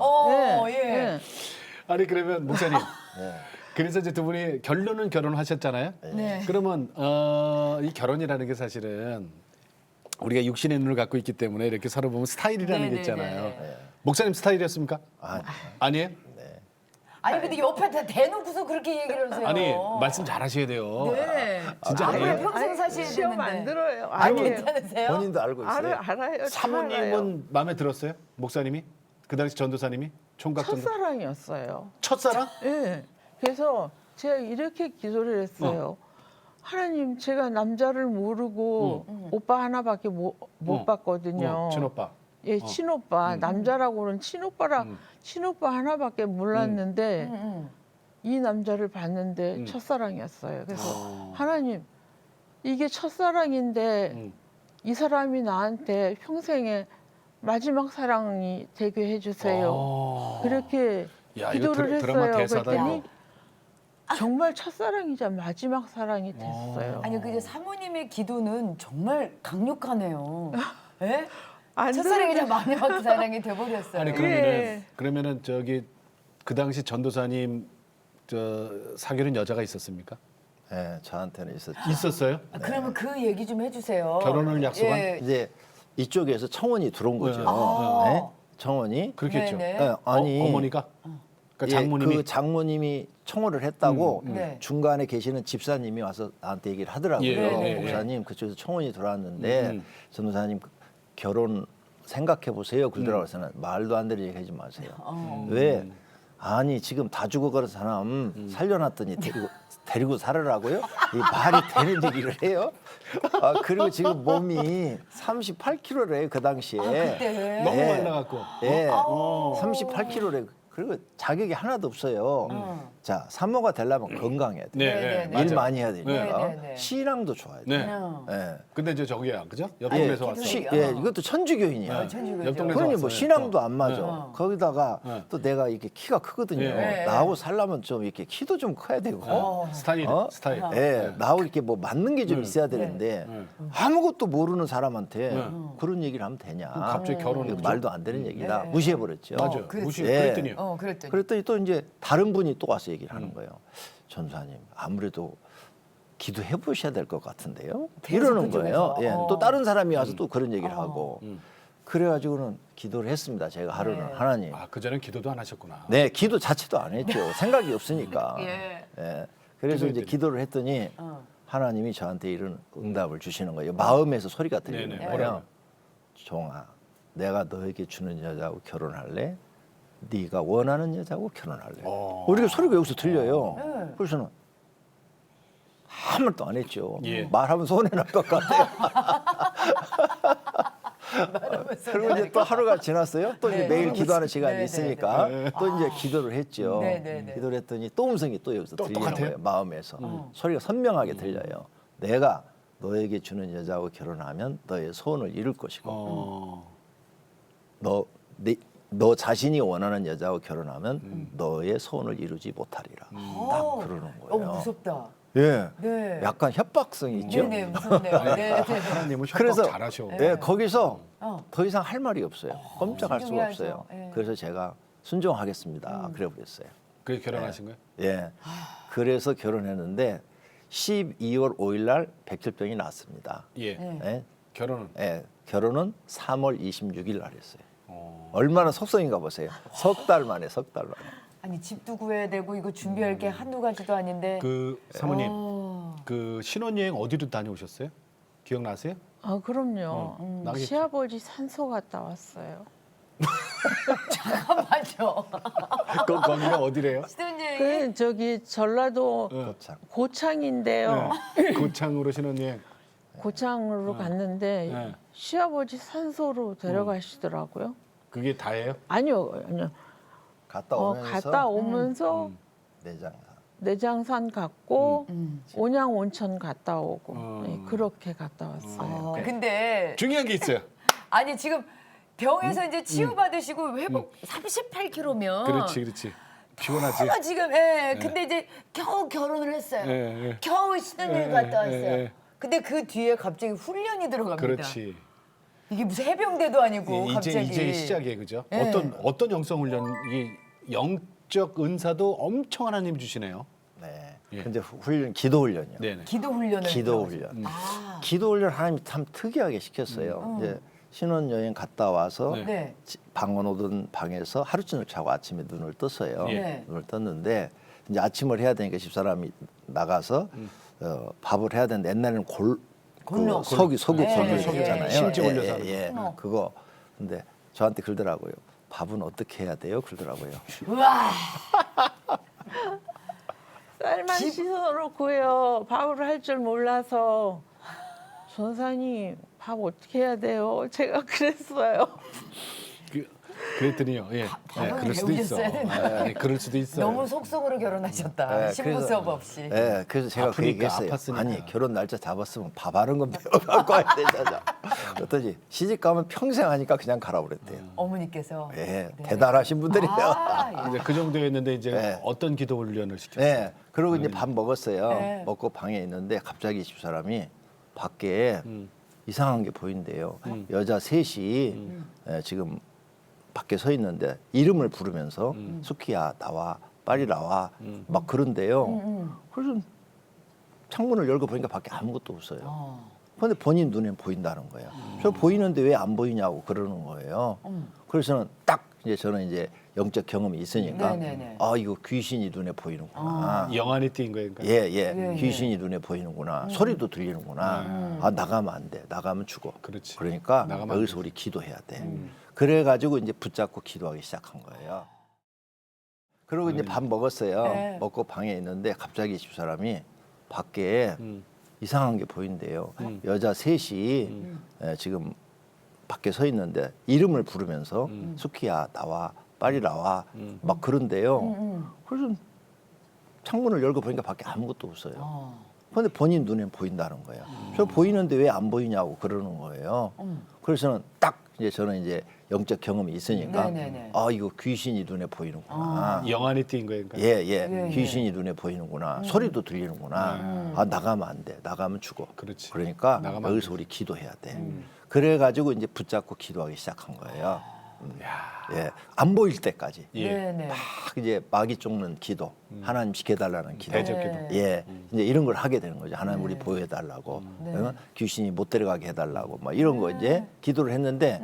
예. 아니 그러면 목사님. 네. 그래서 이제 두 분이 결론은 결혼하셨잖아요. 네. 그러면 이 결혼이라는 게 사실은 우리가 육신의 눈을 갖고 있기 때문에 이렇게 서로 보면 스타일이라는 게 네네네. 있잖아요. 목사님 스타일이었습니까? 아니에요? 아니 근데 옆에 다 대놓고서 그렇게 얘기를 하세요. 아니 말씀 잘하셔야 돼요. 네. 진짜 앞으로 아니에요? 평생 사셔야 시험 되는데. 안 들어요. 아 아니에요. 괜찮으세요? 본인도 알고 있어요. 알아요. 잘 알아요. 사모님은 마음에 들었어요? 목사님이? 그 당시 전도사님이? 총각 전도 첫사랑이었어요. 첫사랑? 예. 그래서 제가 이렇게 기도를 했어요. 하나님, 제가 남자를 모르고 오빠 하나밖에 못 봤거든요. 친오빠. 예, 친오빠. 남자라고는 친오빠 하나밖에 몰랐는데 이 남자를 봤는데 첫사랑이었어요. 그래서 하나님, 이게 첫사랑인데 이 사람이 나한테 평생의 마지막 사랑이 되게 해주세요. 그렇게 야, 이거 기도를 드라마 했어요. 대사다, 그랬더니 이거. 정말 첫사랑이자 마지막 사랑이 됐어요. 아니 근데 사모님의 기도는 정말 강력하네요. 예? 안 첫사랑이자 들으면- 마지막 사랑이 돼버렸어요. 아니 그러면은 저기 그 당시 전도사님 저 사귀는 여자가 있었습니까? 예, 저한테는 있었죠. 있었어요? 그러면 그 얘기 좀 해주세요. 결혼을 약속한? 예. 이제 이쪽에서 청원이 들어온 거죠. 아. 네? 청원이. 그렇겠죠. 네네. 예, 아니 어머니가? 그러니까 예, 장모님이? 그 장모님이 청원을 했다고 네. 중간에 계시는 집사님이 와서 나한테 얘기를 하더라고요. 예, 네, 네. 목사님 그쪽에서 청원이 들어왔는데 전도사님 결혼 생각해 보세요. 그러더라고요. 저는 말도 안 되는 얘기 하지 마세요. 왜? 아니 지금 다 죽어가는 사람 살려놨더니 데리고 살으라고요? 이 말이 되는 얘기를 해요? 아, 그리고 지금 몸이 38kg래요 그 당시에. 그때? 너무 예. 말라갖고. 예, 38kg래. 그리고 자격이 하나도 없어요. 자, 산모가 되려면 건강해야 돼. 네, 네, 일 맞아요. 많이 해야 되니까 네, 네, 네. 신앙도 좋아야 돼. 네. 예. 근데 이제 저기야, 그죠? 옆 예, 동네에서 왔어. 예, 이것도 천주교인이야. 천주교죠. 옆 동네에서 그러니 왔어요. 뭐 신앙도 안 맞아. 어. 거기다가 네. 또 내가 이렇게 키가 크거든요. 네. 나하고 살려면 좀 이렇게 키도 좀 커야 되고. 스타일, 어? 스타일. 예, 나하고 이렇게 뭐 맞는 게 좀 있어야 되는데 아무것도 모르는 사람한테 그런 얘기를 하면 되냐? 갑자기 결혼을 이거 그죠? 말도 안 되는 얘기다. 무시해 버렸죠. 맞아요. 그랬지. 무시 예. 그랬더니요. 그랬더니. 그랬더니 또 이제 다른 분이 또 와서 얘기를 하는 거예요. 전사님 아무래도 기도해 보셔야 될 것 같은데요. 계속 이러는 거예요. 그쪽에서. 예, 또 다른 사람이 와서 또 그런 얘기를 하고 음. 그래가지고는 기도를 했습니다. 제가 하루는 네. 하나님. 아, 그전엔 기도도 안 하셨구나. 네, 기도 자체도 안 했죠. 생각이 없으니까. 예. 예. 그래서 이제 기도했더니. 기도를 했더니 하나님이 저한테 이런 응답을 주시는 거예요. 마음에서 소리가 들리는 네네. 거예요. 뭐라고요? 종아, 내가 너에게 주는 여자하고 결혼할래? 네가 원하는 여자하고 결혼할래? 우리가 소리가 여기서 들려요. 네. 그래서는 아무 말도 안 했죠. 예. 말하면 손해 날 것 같아요. 그리고 이제 또 하루가 지났어요. 또 이제 네. 매일 기도하는 시간이 네, 네, 있으니까 또 이제 기도를 했죠. 네, 네, 네. 기도를 했더니 또 음성이 또 여기서 또 들리는 똑같아요? 거예요. 마음에서 소리가 선명하게 들려요. 내가 너에게 주는 여자하고 결혼하면 너의 소원을 이룰 것이고 어. 너 자신이 원하는 여자하고 결혼하면 너의 소원을 이루지 못하리라. 딱 그러는 거예요. 무섭다. 예, 네. 약간 협박성이 있죠. 네네, 무섭네요. 네, 네. 하나님은 협박 그래서 잘하셔. 예, 거기서 어. 더 이상 할 말이 없어요. 꼼짝할 수가 신중해야죠. 없어요. 예. 그래서 제가 순종하겠습니다. 그래 버렸어요. 그래 결혼하신 거예요? 예. 그래서 결혼했는데 12월 5일 날 백혈병이 났습니다. 예. 네. 예. 결혼은 예. 결혼은 3월 26일 날 했어요. 어. 얼마나 속성인가 보세요. 석 달 만에. 아니 집도 구해야 되고 이거 준비할 게 한두 가지도 아닌데. 그 사모님 어. 그 신혼여행 어디로 다녀오셨어요? 기억나세요? 아 그럼요. 나겠죠. 시아버지 산소 갔다 왔어요. 잠깐만요. 거기가 어디래요? 신혼여행이 그 저기 전라도 고창. 고창인데요. 고창으로 신혼여행. 고창으로 갔는데 네. 시아버지 산소로 데려가시더라고요. 그게 다예요? 아니요. 갔다 오면서 갔다 오면서 내장. 내장산 갔고 음. 온양 온천 갔다 오고 어. 네, 그렇게 갔다 왔어요. 근데 중요한 게 있어요. 아니 지금 병에서 이제 치유받으시고 회복 38kg면 그렇지. 피곤하지. 내가 지금 근데 이제 겨우 결혼을 했어요. 예. 겨우 신혼여행 예, 갔다 왔어요. 예. 근데 그 뒤에 갑자기 훈련이 들어갑니다. 그렇지. 이게 무슨 해병대도 아니고 갑자기 이제 시작이에요, 그죠? 예. 어떤 영성 훈련이 영적 은사도 엄청 하나님 주시네요. 네. 예. 근데 훈련 기도 훈련이요. 네네. 기도 훈련을 기도 들어가지고. 훈련. 아. 기도 훈련 하나님이 참 특이하게 시켰어요. 이제 신혼여행 갔다 와서 네. 네. 방언 오던 방에서 하루 종일 자고 아침에 눈을 떴어요. 예. 눈을 떴는데 이제 아침을 해야 되니까 집사람이 나가서 밥을 해야 되는데 옛날에는 골로. 소국 예, 있잖아요. 심지 올려서 하는 예. 거. 그거 근데 저한테 그러더라고요. 밥은 어떻게 해야 돼요? 그러더라고요. 우와. 쌀만 씻어놓고요. 밥을 할 줄 몰라서 전사님 밥 어떻게 해야 돼요? 제가 그랬어요. 그랬더니요. 예. 밥은 그럴 수도 있어. 배우셨어야 되는데. 네, 그럴 수도 있어. 너무 속속으로 결혼하셨다. 네, 신부 그래서- 수업 없이. 예, 그래서 제가 그 아프니까, 얘기했어요. 아팠으니까. 아니 결혼 날짜 잡았으면 밥 하는 건 배워갖고 와야 되잖아. 그랬더니 시집 가면 평생 하니까 그냥 가라 그랬대요. 어머니께서. 예, 네. 대단하신 분들이에요. 아, 이제 그 정도였는데 이제 네. 어떤 기도 훈련을 시켰어요? 네, 그리고 이제 밥 먹었어요. 네. 먹고 방에 있는데 갑자기 집사람이 밖에 이상한 게 보인대요. 여자 셋이 지금 밖에 서 있는데 이름을 부르면서 수키야 나와 빨리 나와 막 그런데요. 그래서 창문을 열고 보니까 밖에 아무것도 없어요. 그런데 본인 눈엔 보인다는 거예요. 저 보이는데 왜 안 보이냐고 그러는 거예요. 그래서는 딱 이제 저는 이제 영적 경험이 있으니까 네네네. 아 이거 귀신이 눈에 보이는구나. 영안이 띈 거예요. 그러니까. 예. 귀신이 눈에 보이는구나. 소리도 들리는구나. 아 나가면 안 돼. 나가면 죽어. 그렇지. 그러니까 나가면 안 여기서 되지. 우리 기도해야 돼. 그래가지고 이제 붙잡고 기도하기 시작한 거예요. 그리고 이제 밥 먹었어요. 네. 먹고 방에 있는데 갑자기 집사람이 밖에 이상한 게 보인대요. 여자 셋이 지금 밖에 서 있는데 이름을 부르면서 수키야 나와 빨리 나와 막 그런데요. 그래서 창문을 열고 보니까 밖에 아무것도 없어요. 그런데 본인 눈엔 보인다는 거예요. 저 보이는데 왜 안 보이냐고 그러는 거예요. 그래서는 딱 이제 저는 이제 영적 경험이 있으니까 네네네. 아 이거 귀신이 눈에 보이는구나. 영안이 띈 거예요. 그러니까. 예. 귀신이 눈에 보이는구나. 소리도 들리는구나. 아 나가면 안 돼. 나가면 죽어. 그렇지. 그러니까 나가면 안 여기서 우리 기도해야 돼. 그래가지고 이제 붙잡고 기도하기 시작한 거예요. 예, 안 보일 때까지. 예. 네네. 막 이제 마귀 쫓는 기도, 하나님 지켜달라는 기도, 대적 기도. 예, 이제 이런 걸 하게 되는 거죠. 하나님 우리 보호해달라고, 귀신이 못 데려가게 해달라고, 막 이런 거 이제 기도를 했는데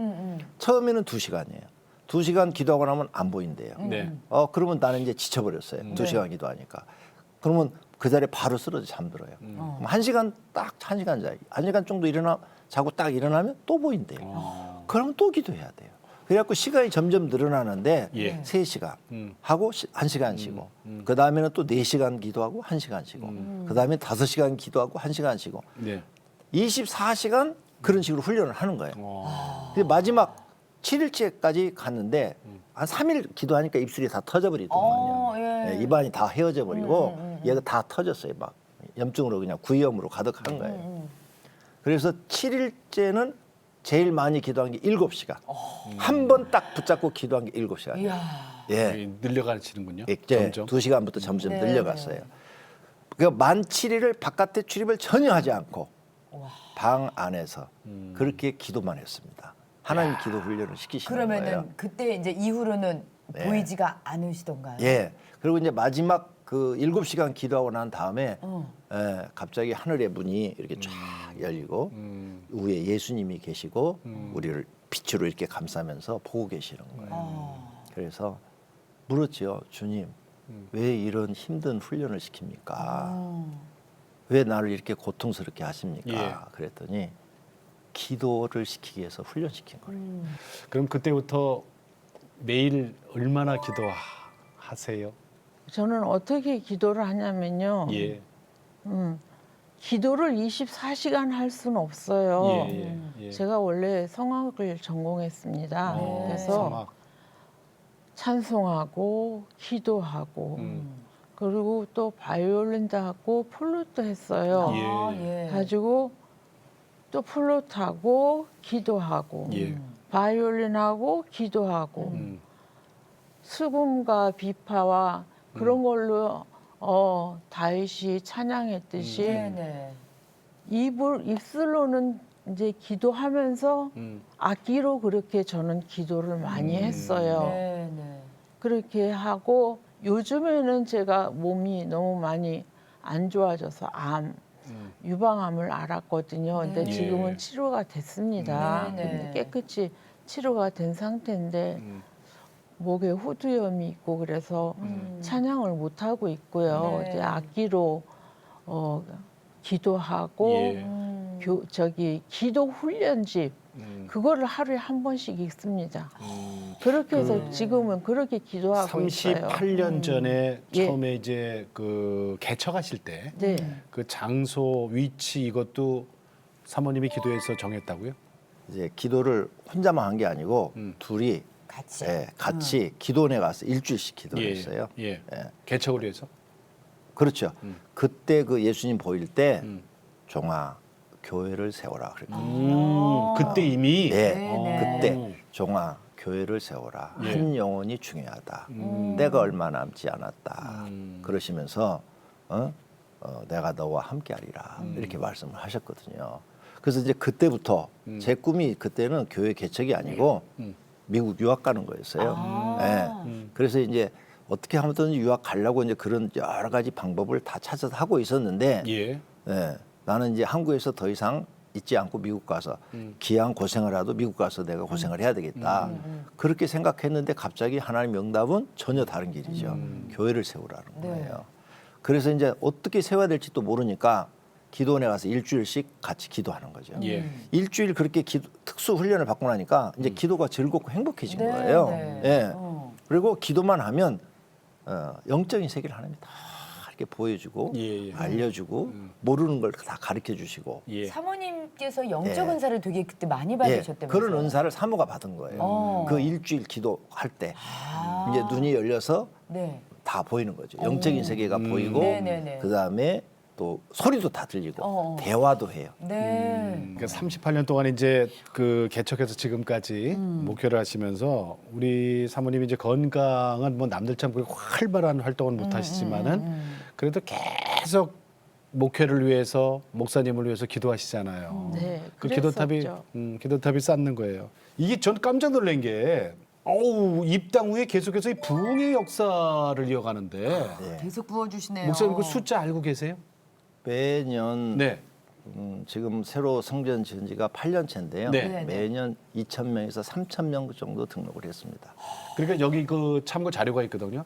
처음에는 2시간이에요. 2시간 기도하고 나면 안 보인대요. 네. 그러면 나는 이제 지쳐버렸어요. 2시간 기도하니까. 그러면 그 자리에 바로 쓰러져 잠들어요. 그럼 1시간 딱 1시간 자, 1시간 정도 자고 딱 일어나면 또 보인대요. 그러면 또 기도해야 돼요. 그래갖고 시간이 점점 늘어나는데 예. 3시간 하고 1시간 쉬고 그 다음에는 또 4시간 기도하고 1시간 쉬고 그 다음에 5시간 기도하고 1시간 쉬고 네. 24시간 그런 식으로 훈련을 하는 거예요. 근데 마지막 7일째까지 갔는데 한 3일 기도하니까 입술이 다 터져버리더만요. 예. 예, 입안이 다 헤어져 버리고 얘가 다 터졌어요. 막 염증으로 그냥 구염으로 가득한 거예요. 그래서 7일째는 제일 많이 기도한 게 7시간. 한 번 딱 붙잡고 기도한 게 7시간. 이야. 예. 늘려가시는군요. 이제 점점. 2시간부터 점점 네, 늘려갔어요. 그러니까 만 7일을 바깥에 출입을 전혀 하지 않고 방 안에서 그렇게 기도만 했습니다. 하나님 기도 훈련을 시키시는 거예요. 그러면은 그때 이제 이후로는 네. 보이지가 않으시던가요? 예. 그리고 이제 마지막 그 7시간 기도하고 난 다음에 갑자기 하늘의 문이 이렇게 쫙 열리고 위에 예수님이 계시고 우리를 빛으로 이렇게 감싸면서 보고 계시는 거예요. 그래서 물었죠. 주님, 왜 이런 힘든 훈련을 시킵니까? 왜 나를 이렇게 고통스럽게 하십니까? 예. 그랬더니 기도를 시키기 위해서 훈련시킨 거예요. 그럼 그때부터 매일 얼마나 기도하세요? 저는 어떻게 기도를 하냐면요. 예. 기도를 24시간 할 수는 없어요. 예. 제가 원래 성악을 전공했습니다. 그래서 성악. 찬송하고 기도하고 그리고 또 바이올린도 하고 플루트 했어요. 예. 아, 예. 가지고 또 플루트하고 기도하고 예. 바이올린하고 기도하고 수금과 비파와 그런 걸로 다윗이 찬양했듯이 네네. 입술로는 이제 기도하면서 악기로 그렇게 저는 기도를 많이 했어요. 네네. 그렇게 하고 요즘에는 제가 몸이 너무 많이 안 좋아져서 유방암을 앓았거든요. 근데 네. 지금은 예. 치료가 됐습니다. 네, 네. 근데 깨끗이 치료가 된 상태인데 목에 후두염이 있고 그래서 찬양을 못 하고 있고요. 네. 이제 악기로 기도하고 예. 기도 훈련집 그거를 하루에 한 번씩 읽습니다. 그렇게 해서 지금은 그렇게 기도하고 있어요. 38년 전에 예. 처음에 이제 그 개척하실 때 그 네. 장소, 위치 이것도 사모님이 기도해서 정했다고요? 이제 기도를 혼자만 한 게 아니고 둘이 같이. 같이 기도원에 가서 일주일씩 기도를 했어요. 예. 예. 개척을 위해서. 그렇죠. 그때 그 예수님 보일 때 종아 교회를 세워라 그랬거든요. 그때 이미 예, 네. 그때 종아 교회를 세워라. 예. 한 영혼이 중요하다. 때가 얼마 남지 않았다. 그러시면서 내가 너와 함께하리라 이렇게 말씀을 하셨거든요. 그래서 이제 그때부터 제 꿈이 그때는 교회 개척이 아니고 미국 유학 가는 거였어요. 예. 그래서 이제 어떻게 하면 유학 가려고 이제 그런 여러 가지 방법을 다 찾아서 하고 있었는데 예. 예, 나는 이제 한국에서 더 이상 있지 않고 미국 가서 기왕 고생을 하도 미국 가서 내가 고생을 해야 되겠다. 그렇게 생각했는데 갑자기 하나님의 응답은 전혀 다른 길이죠. 교회를 세우라는 거예요. 그래서 이제 어떻게 세워야 될지 또 모르니까 기도원에 가서 일주일씩 같이 기도하는 거죠. 예. 일주일 그렇게 특수 훈련을 받고 나니까 이제 기도가 즐겁고 행복해진 네, 거예요. 네. 예. 그리고 기도만 하면 영적인 세계를 하나님이 다 이렇게 보여주고 예, 예. 알려주고 모르는 걸 다 가르쳐 주시고 예. 사모님께서 영적 예. 은사를 되게 그때 많이 예, 받으셨다면서요? 그런 은사를 사모가 받은 거예요. 그 일주일 기도할 때 이제 눈이 열려서 네. 다 보이는 거죠. 영적인 세계가 보이고 네네네. 그다음에 또 소리도 다 들리고 대화도 해요. 네. 그러니까 38년 동안 이제 그 개척해서 지금까지 목회를 하시면서 우리 사모님이 이제 건강은 뭐 남들처럼 그렇게 활발한 활동은 못 하시지만은 그래도 계속 목회를 위해서 목사님을 위해서 기도하시잖아요. 네, 그 기도탑이 그랬었죠. 기도탑이 쌓는 거예요. 이게 전 깜짝 놀란 게 입당 후에 계속해서 이 부흥의 역사를 이어가는데 예. 계속 부어주시네요. 목사님 그 숫자 알고 계세요? 매년 네. 지금 새로 성전 지은 지가 8년째인데요. 네. 네, 네. 매년 2,000명에서 3,000명 정도 등록을 했습니다. 그러니까 여기 그 참고 자료가 있거든요.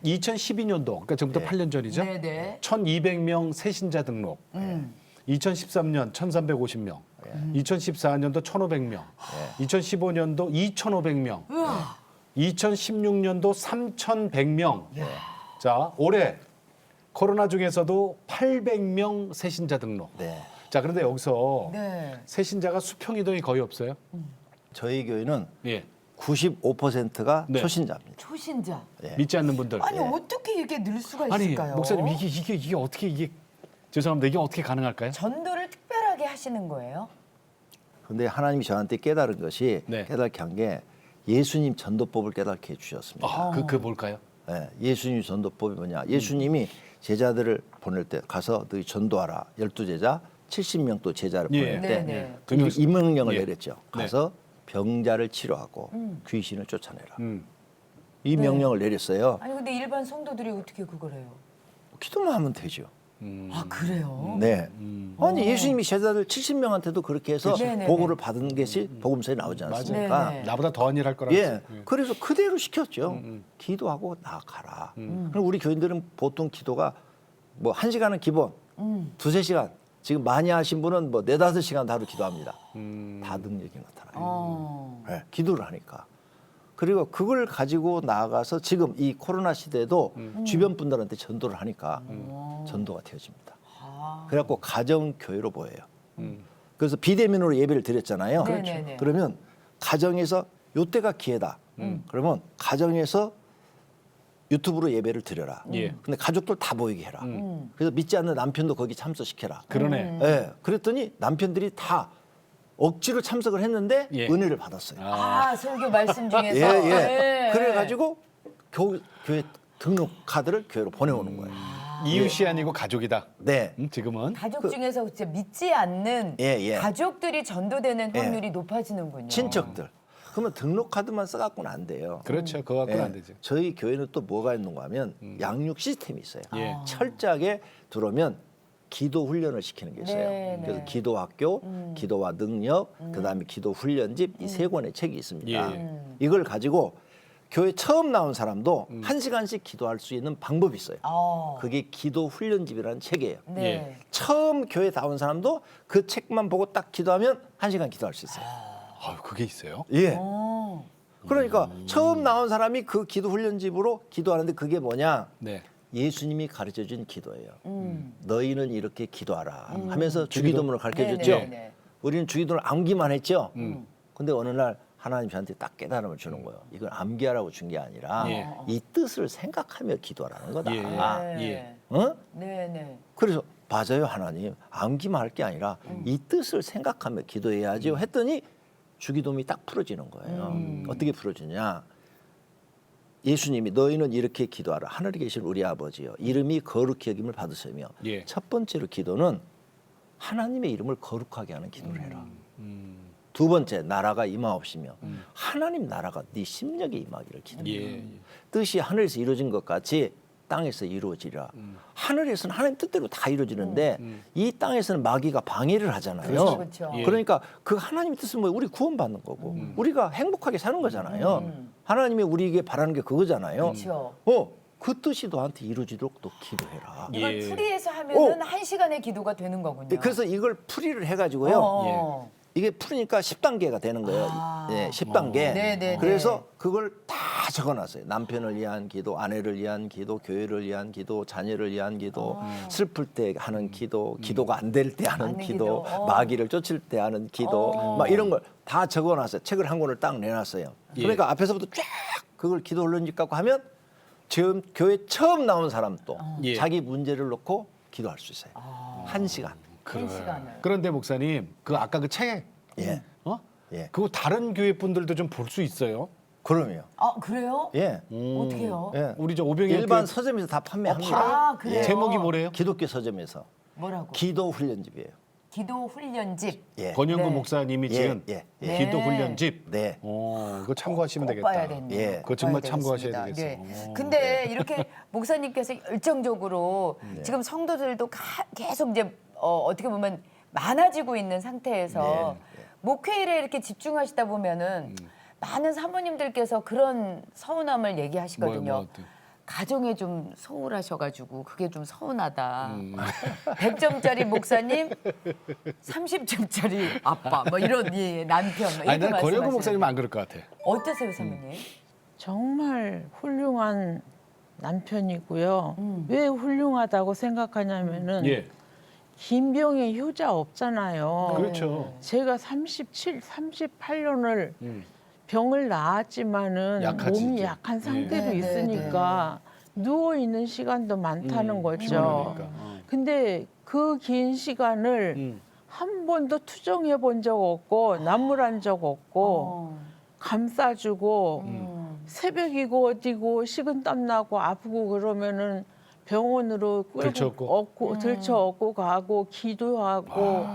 2012년도, 그러니까 지금부터 네. 8년 전이죠. 네네. 1,200명 새신자 등록. 2013년 1,350명. 2014년도 1,500명. 2015년도 2,500명. 2016년도 3,100명. 자, 올해 코로나 중에서도 800명 새신자 등록. 네. 자, 그런데 여기서 네. 새신자가 수평 이동이 거의 없어요. 저희 교회는 예. 95%가 네. 초신자입니다. 초신자. 예. 믿지 않는 분들. 아니 어떻게 이렇게 늘 수가 아니, 있을까요? 목사님 이게 어떻게 이게 죄송합니다. 이게 어떻게 가능할까요? 전도를 특별하게 하시는 거예요? 근데 하나님이 저한테 깨달은 것이 네. 깨닫게 한 게 예수님 전도법을 깨닫게 해주셨습니다. 아, 그 뭘까요? 예, 예수님 전도법이 뭐냐? 예수님이 제자들을 보낼 때 가서 너희 전도하라. 12제자 70명 또 제자를 예. 보낼 때 네, 네. 이 명령을 예. 내렸죠. 가서 병자를 치료하고 귀신을 쫓아내라. 이 네. 명령을 내렸어요. 아니 근데 일반 성도들이 어떻게 그걸 해요? 기도만 하면 되죠. 아 그래요? 네. 아니 예수님이 제자들 70명한테도 그렇게 해서 네네네. 보고를 받은 것이 복음서에 나오지 않습니까? 네네. 나보다 더한 일 할 거라고. 예. 그래서 그대로 시켰죠. 기도하고 나가라. 그럼 우리 교인들은 보통 기도가 뭐 1시간은 기본, 2-3시간. 지금 많이 하신 분은 뭐 4-5시간 하루 기도합니다. 다 능력이 나타나요. 네, 기도를 하니까. 그리고 그걸 가지고 나아가서 지금 이 코로나 시대에도 주변 분들한테 전도를 하니까 전도가 되어집니다. 그래갖고 가정 교회로 보여요. 그래서 비대면으로 예배를 드렸잖아요. 네네네. 그러면 가정에서 요때가 기회다. 그러면 가정에서 유튜브로 예배를 드려라. 예. 근데 가족들 다 보이게 해라. 그래서 믿지 않는 남편도 거기 참석시켜라. 그러네. 예. 그랬더니 남편들이 다 억지로 참석을 했는데 예. 은혜를 받았어요. 아 설교 말씀 중에서. 예, 예. 네. 그래가지고 교회 등록 카드를 교회로 보내오는 거예요. 이웃이 아니고 가족이다. 네. 지금은 가족 중에서 진짜 믿지 않는 예, 예. 가족들이 전도되는 예. 확률이 높아지는군요. 친척들. 그러면 등록 카드만 써갖고는 안 돼요. 그렇죠. 그거 갖고는 예. 안 되죠. 저희 교회는 또 뭐가 있는가 하면 양육 시스템이 있어요. 예. 철저하게 들어오면 기도 훈련을 시키는 게 있어요. 네, 그래서 네. 기도학교, 기도와 능력, 그다음에 기도 훈련집 이 3권의 책이 있습니다. 예. 이걸 가지고 교회 처음 나온 사람도 1시간씩 기도할 수 있는 방법이 있어요. 어. 그게 기도 훈련집이라는 책이에요. 네. 예. 처음 교회 나온 사람도 그 책만 보고 딱 기도하면 1시간 기도할 수 있어요. 아, 그게 있어요? 예. 어. 그러니까 처음 나온 사람이 그 기도 훈련집으로 기도하는데 그게 뭐냐? 네. 예수님이 가르쳐준 기도예요. 너희는 이렇게 기도하라 하면서 주기도? 주기도문을 가르쳐줬죠. 네네네. 우리는 주기도를 암기만 했죠. 근데 어느 날 하나님 저한테 딱 깨달음을 주는 거예요. 이건 암기하라고 준 게 아니라 예. 이 뜻을 생각하며 기도하라는 거다. 예, 예. 네. 어? 네네. 그래서 맞아요 하나님 암기만 할 게 아니라 이 뜻을 생각하며 기도해야지요 했더니 주기도문이 딱 풀어지는 거예요. 어떻게 풀어지냐? 예수님이 너희는 이렇게 기도하라. 하늘에 계신 우리 아버지요. 이름이 거룩히 여김을 받으시며 예. 첫 번째로 기도는 하나님의 이름을 거룩하게 하는 기도를 해라. 두 번째 나라가 임하옵시며 하나님 나라가 네 심령에 임하기를 기도해. 예. 뜻이 하늘에서 이루어진 것 같이 땅에서 이루어지라. 하늘에서는 하나님 뜻대로 다 이루어지는데 이 땅에서는 마귀가 방해를 하잖아요. 그렇죠, 그렇죠. 예. 그러니까 그 하나님의 뜻은 뭐 우리 구원받는 거고 우리가 행복하게 사는 거잖아요. 하나님이 우리에게 바라는 게 그거잖아요. 그렇죠. 그 뜻이 너한테 이루어지도록 너 기도해라. 예. 이걸 풀이해서 하면은 1시간의 기도가 되는 거군요. 그래서 이걸 풀이를 해가지고요. 어. 이게 풀으니까 10단계가 되는 거예요. 아. 예, 10단계. 네네네. 그래서 그걸 다 적어놨어요. 남편을 위한 기도, 아내를 위한 기도, 교회를 위한 기도, 자녀를 위한 기도, 슬플 때 하는 기도, 기도가 안 될 때 하는 하는 기도, 기도. 마귀를 쫓을 때 하는 기도, 막 이런 걸 다 적어놨어요. 책을 한 권을 딱 내놨어요. 예. 그러니까 앞에서부터 쫙 그걸 기도 흘런집 갖고 하면 지금 교회 처음 나온 사람도 예. 자기 문제를 놓고 기도할 수 있어요. 1시간. 한 시간을. 그런데 목사님, 그 아까 그 책, 예. 예. 그거 다른 교회 분들도 좀 볼 수 있어요? 그럼요. 아 그래요? 예. 어떻게요? 예. 우리 저 오병이 일반 서점에서 다 판매합니다. 아 그래요? 제목이 뭐래요? 기독교 서점에서 뭐라고? 기도 훈련집이에요. 기도 훈련집. 예. 권영구 네. 목사님이 지은 예. 기도 훈련집. 네. 그거 참고하시면 꼭 되겠다. 봐야 되겠네요. 예. 그거 정말 봐야 참고하셔야 되겠습니다. 되겠어요. 네. 근데 이렇게 목사님께서 열정적으로 네. 지금 성도들도 계속 이제 어떻게 보면 많아지고 있는 상태에서 네. 목회일에 이렇게 집중하시다 보면은 많은 사모님들께서 그런 서운함을 얘기하시거든요. 뭐 어때요? 가정에 좀 소홀하셔가지고 그게 좀 서운하다. 100점짜리 목사님, 30점짜리 아빠, 뭐 이런 예, 남편. 뭐 아니, 이렇게 난 권영구 말씀하시는데. 목사님은 안 그럴 것 같아. 어떠세요, 사모님? 정말 훌륭한 남편이고요. 왜 훌륭하다고 생각하냐면은 예. 김병의 효자 없잖아요. 그렇죠. 제가 38년을 병을 나았지만은 약하지, 몸이 이제. 약한 상태로 네, 있으니까 누워 있는 시간도 많다는 거죠. 피곤하니까. 근데 그 긴 시간을 한 번도 투정해 본 적 없고 나무란 적 없고 감싸주고 새벽이고 어디고 식은땀 나고 아프고 그러면은 병원으로 끌고 들쳐업고 가고 기도하고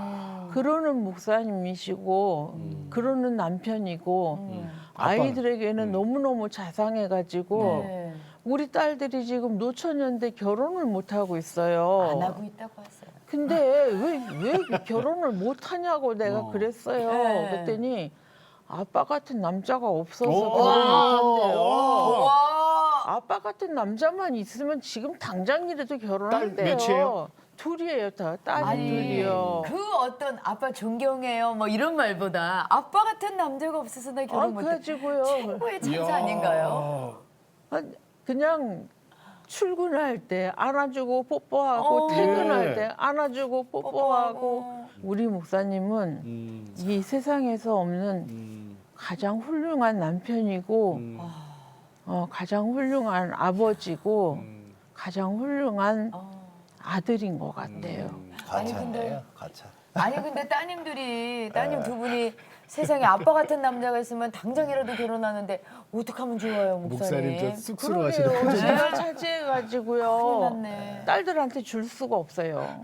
그러는 목사님이시고 그러는 남편이고 아이들에게는 너무너무 자상해가지고 네. 우리 딸들이 지금 노처녀인데 결혼을 못 하고 있어요. 안 하고 있다고 하세요. 근데 왜 결혼을 못 하냐고 내가 그랬어요. 네. 그랬더니 아빠 같은 남자가 없어서 결혼 못 한대요. 와. 아빠 같은 남자만 있으면 지금 당장이라도 결혼한대요. 딸 몇이에요? 둘이에요, 딸이 아니 둘이요. 그 어떤 아빠 존경해요 뭐 이런 말보다 아빠 같은 남자가 없어서 나 결혼 못해. 그래가지고요. 최고의 찬사 아닌가요? 그냥 출근할 때 안아주고 뽀뽀하고 퇴근할 때 안아주고 뽀뽀하고 우리 목사님은 이 세상에서 없는 가장 훌륭한 남편이고 가장 훌륭한 아버지고 가장 훌륭한 아들인 것 같아요. 아니, 근데- 가차예요. 가차. 아니 근데 따님 두 분이 세상에 아빠 같은 남자가 있으면 당장이라도 결혼하는데 어떡하면 좋아요 목사님. 목사님 저 쑥스러워하시는 그러게요. 제가 큰일 차지해가지고요. 났네. 딸들한테 줄 수가 없어요.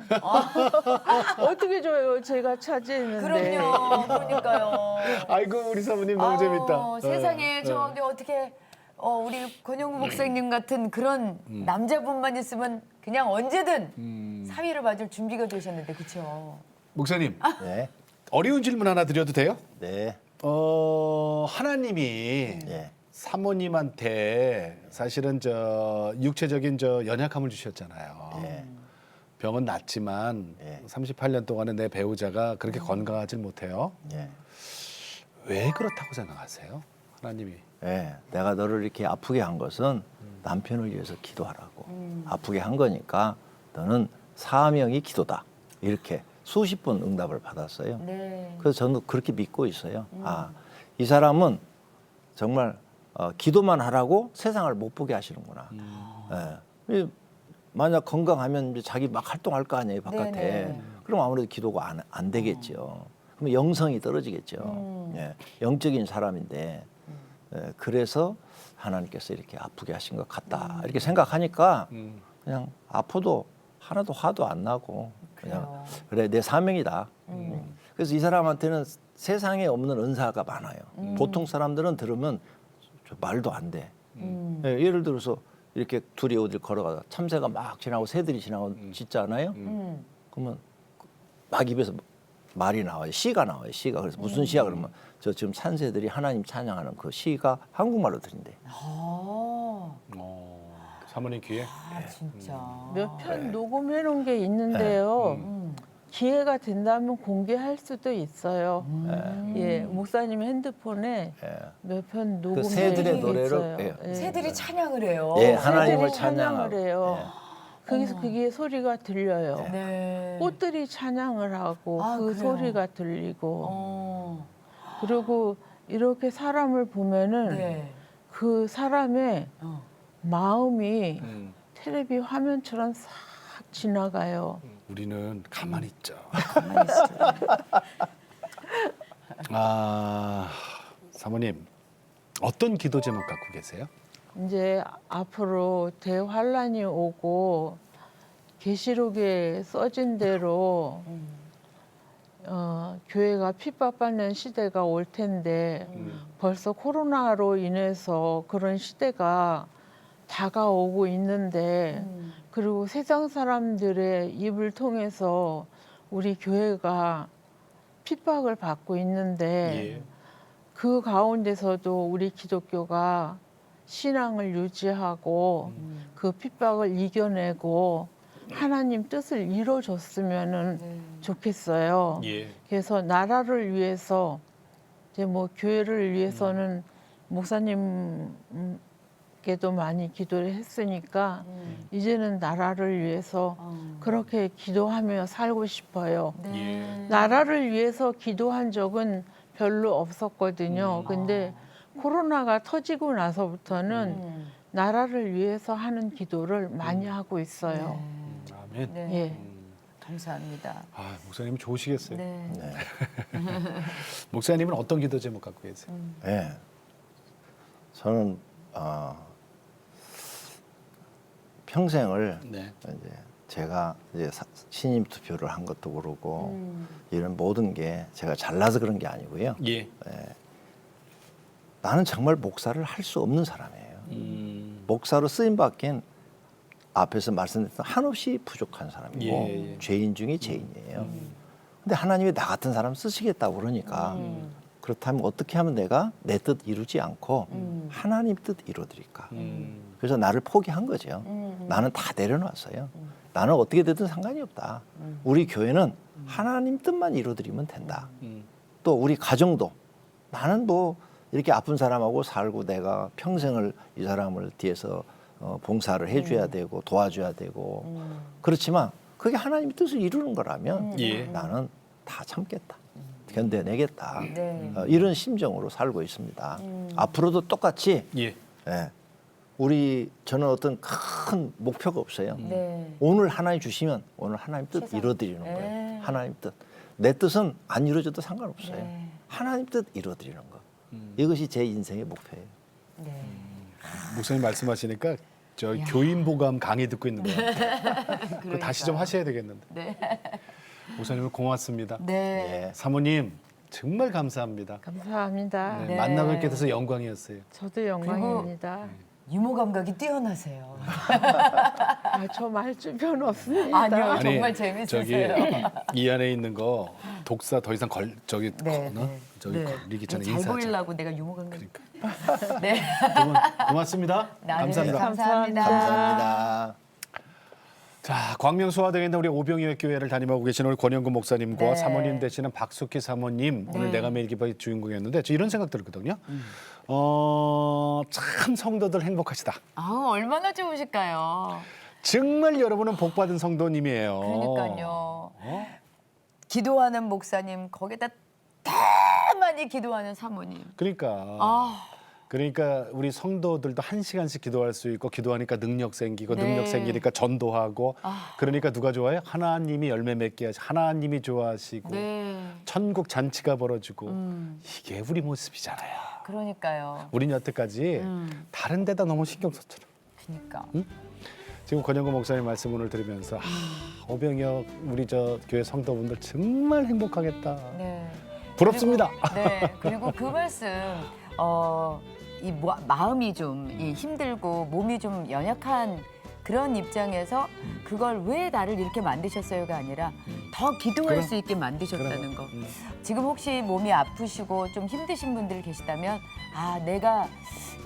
어떻게 줘요? 제가 차지했는데. 그럼요. 그러니까요. 아이고 우리 사모님 너무 재밌다. 세상에 저기 어떻게 우리 권영구 목사님 같은 그런 남자분만 있으면 그냥 언제든 사위를 맞을 준비가 되셨는데 그렇죠. 목사님 네. 어려운 질문 하나 드려도 돼요? 네. 하나님이 예. 사모님한테 사실은 저 육체적인 저 연약함을 주셨잖아요. 예. 병은 낫지만 예. 38년 동안은 내 배우자가 그렇게 건강하지 못해요. 예. 왜 그렇다고 생각하세요? 하나님이. 예. 내가 너를 이렇게 아프게 한 것은 남편을 위해서 기도하라고. 아프게 한 거니까 너는 사명이 기도다. 이렇게 수십 번 응답을 받았어요. 네. 그래서 저는 그렇게 믿고 있어요. 이 사람은 정말 기도만 하라고 세상을 못 보게 하시는구나. 예. 만약 건강하면 이제 자기 막 활동할 거 아니에요, 바깥에. 네네. 그럼 아무래도 기도가 안 되겠죠. 그럼 영성이 떨어지겠죠. 예. 영적인 사람인데. 예. 그래서 하나님께서 이렇게 아프게 하신 것 같다. 이렇게 생각하니까 그냥 아파도 하나도 화도 안 나고 그냥 그래 내 사명이다. 그래서 이 사람한테는 세상에 없는 은사가 많아요. 보통 사람들은 들으면 저 말도 안 돼. 예, 예를 들어서 이렇게 둘이 어딜 걸어가다 참새가 막 지나고 새들이 지나고 짖잖아요. 그러면 막 입에서 말이 나와요. 시가 나와요. 시가. 그래서 무슨 시야 그러면 저 지금 산새들이 하나님 찬양하는 그 시가 한국말로 들린대. 사모님 귀에. 아, 진짜. 몇 편 녹음해 놓은 게 있는데요. 기회가 된다면 공개할 수도 있어요. 예, 목사님 핸드폰에 예. 몇 편 그 녹음돼 새들의 있어요. 노래를 예. 새들이 찬양을 해요. 예, 하나님을 새들이 찬양을 찬양하고. 해요. 예. 거기서 그게 소리가 들려요. 네. 꽃들이 찬양을 하고 아, 그 그래요? 소리가 들리고 어. 그리고 이렇게 사람을 보면은 네. 그 사람의 어. 마음이 음. 텔레비 화면처럼 싹 지나가요. 우리는 가만히 있죠. 가만히 있어요. 아, 사모님 어떤 기도 제목 갖고 계세요? 이제 앞으로 대환란이 오고 계시록에 써진 대로 교회가 핍박받는 시대가 올 텐데 벌써 코로나로 인해서 그런 시대가 다가오고 있는데 그리고 세상 사람들의 입을 통해서 우리 교회가 핍박을 받고 있는데 예. 그 가운데서도 우리 기독교가 신앙을 유지하고 그 핍박을 이겨내고 하나님 뜻을 이뤄줬으면 좋겠어요. 예. 그래서 나라를 위해서 이제 뭐 교회를 위해서는 목사님께도 많이 기도를 했으니까 이제는 나라를 위해서 그렇게 기도하며 살고 싶어요. 예. 나라를 위해서 기도한 적은 별로 없었거든요. 근데 코로나가 터지고 나서부터는 나라를 위해서 하는 기도를 많이 하고 있어요. 아멘. 네. 예. 감사합니다. 아, 목사님 좋으시겠어요. 네. 네. 목사님은 어떤 기도 제목 갖고 계세요? 예. 저는 평생을 네. 이제 제가 이제 신임 투표를 한 것도 그러고 이런 모든 게 제가 잘나서 그런 게 아니고요. 예. 나는 정말 목사를 할 수 없는 사람이에요. 목사로 쓰임 받기엔 앞에서 말씀드렸던 한없이 부족한 사람이고 예, 예. 죄인 중에 죄인이에요. 근데 하나님이 나 같은 사람 쓰시겠다고 그러니까 그렇다면 어떻게 하면 내가 내 뜻 이루지 않고 하나님 뜻 이루어드릴까? 그래서 나를 포기한 거죠. 나는 다 내려놨어요. 나는 어떻게 되든 상관이 없다. 우리 교회는 하나님 뜻만 이루어드리면 된다. 또 우리 가정도 나는 뭐 이렇게 아픈 사람하고 살고 내가 평생을 이 사람을 뒤에서 봉사를 해줘야 되고 도와줘야 되고 그렇지만 그게 하나님의 뜻을 이루는 거라면 예. 나는 다 참겠다. 견뎌내겠다. 네. 이런 심정으로 살고 있습니다. 앞으로도 똑같이 예. 예, 저는 어떤 큰 목표가 없어요. 네. 오늘 하나님 주시면 오늘 하나님 뜻 세상. 이루어드리는 네. 거예요. 하나님 뜻. 내 뜻은 안 이루어져도 상관없어요. 네. 하나님 뜻 이루어드리는 거. 이것이 제 인생의 목표예요. 네. 목사님 말씀하시니까 저 교인보감 강의 듣고 있는 거 같아요. 그거 다시 좀 하셔야 되겠는데. 네. 목사님 고맙습니다. 네. 예. 사모님 정말 감사합니다. 감사합니다. 네, 네. 만나뵙게 돼서 영광이었어요. 저도 영광입니다. 유머 감각이 뛰어나세요. 저 말주변 없습니다. 아니요, 정말 재밌으세요. 저기 이 안에 있는 거 독사 더 이상 네, 네. 저기 네. 걸리기 전에 잘 인사하자. 보이려고 내가 유머 감각. 그러니까. 네. 고맙습니다. 나와주셔서 감사합니다. 감사합니다. 감사합니다. 자, 광명수화동에 있는 우리 오병이어 교회를 담임하고 계시는 우리 권영근 목사님과 네. 사모님 되시는 박숙희 사모님 오늘 내가 매일 기도의 주인공이었는데 저 이런 생각 들었거든요. 참 성도들 행복하시다. 아, 얼마나 좋으실까요? 정말 여러분은 복받은 성도님이에요. 그러니까요. 기도하는 목사님, 거기다 더 많이 기도하는 사모님. 그러니까 아, 그러니까 우리 성도들도 1시간씩 기도할 수 있고 기도하니까 능력 생기고 네. 능력 생기니까 전도하고 그러니까 누가 좋아요? 하나님이 열매 맺게 하시 하나님이 좋아하시고 네. 천국 잔치가 벌어지고 이게 우리 모습이잖아요. 그러니까요. 우린 여태까지 다른 데다 너무 신경 썼잖아. 그러니까. 지금 권영구 목사님 말씀 오늘 들으면서 오병이어 우리 저 교회 성도분들 정말 행복하겠다. 네. 부럽습니다. 네. 그리고 그 말씀 마음이 좀 힘들고 몸이 좀 연약한 그런 입장에서 그걸 왜 나를 이렇게 만드셨어요가 아니라 더 기도할 수 있게 만드셨다는 거. 지금 혹시 몸이 아프시고 좀 힘드신 분들 계시다면 아, 내가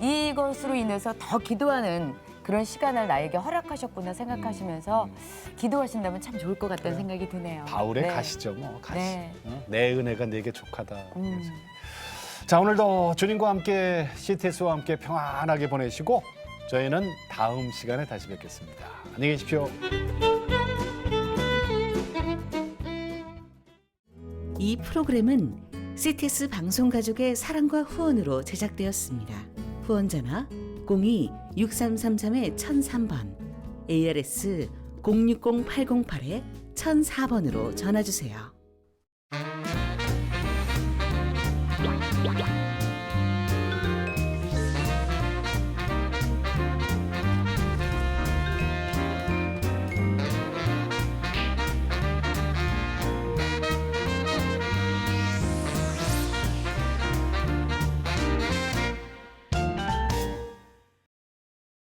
이것으로 인해서 더 기도하는 그런 시간을 나에게 허락하셨구나 생각하시면서 기도하신다면 참 좋을 것 같다는 생각이 드네요. 바울의 네. 가시죠, 뭐 가시. 네. 내 은혜가 내게 족하다. 자, 오늘도 주님과 함께 CTS와 함께 평안하게 보내시고 저희는 다음 시간에 다시 뵙겠습니다. 안녕히 계십시오. 이 프로그램은 CTS 방송가족의 사랑과 후원으로 제작되었습니다. 후원전화 02-6333-1003번, ARS 060-808-1004번으로 전화주세요.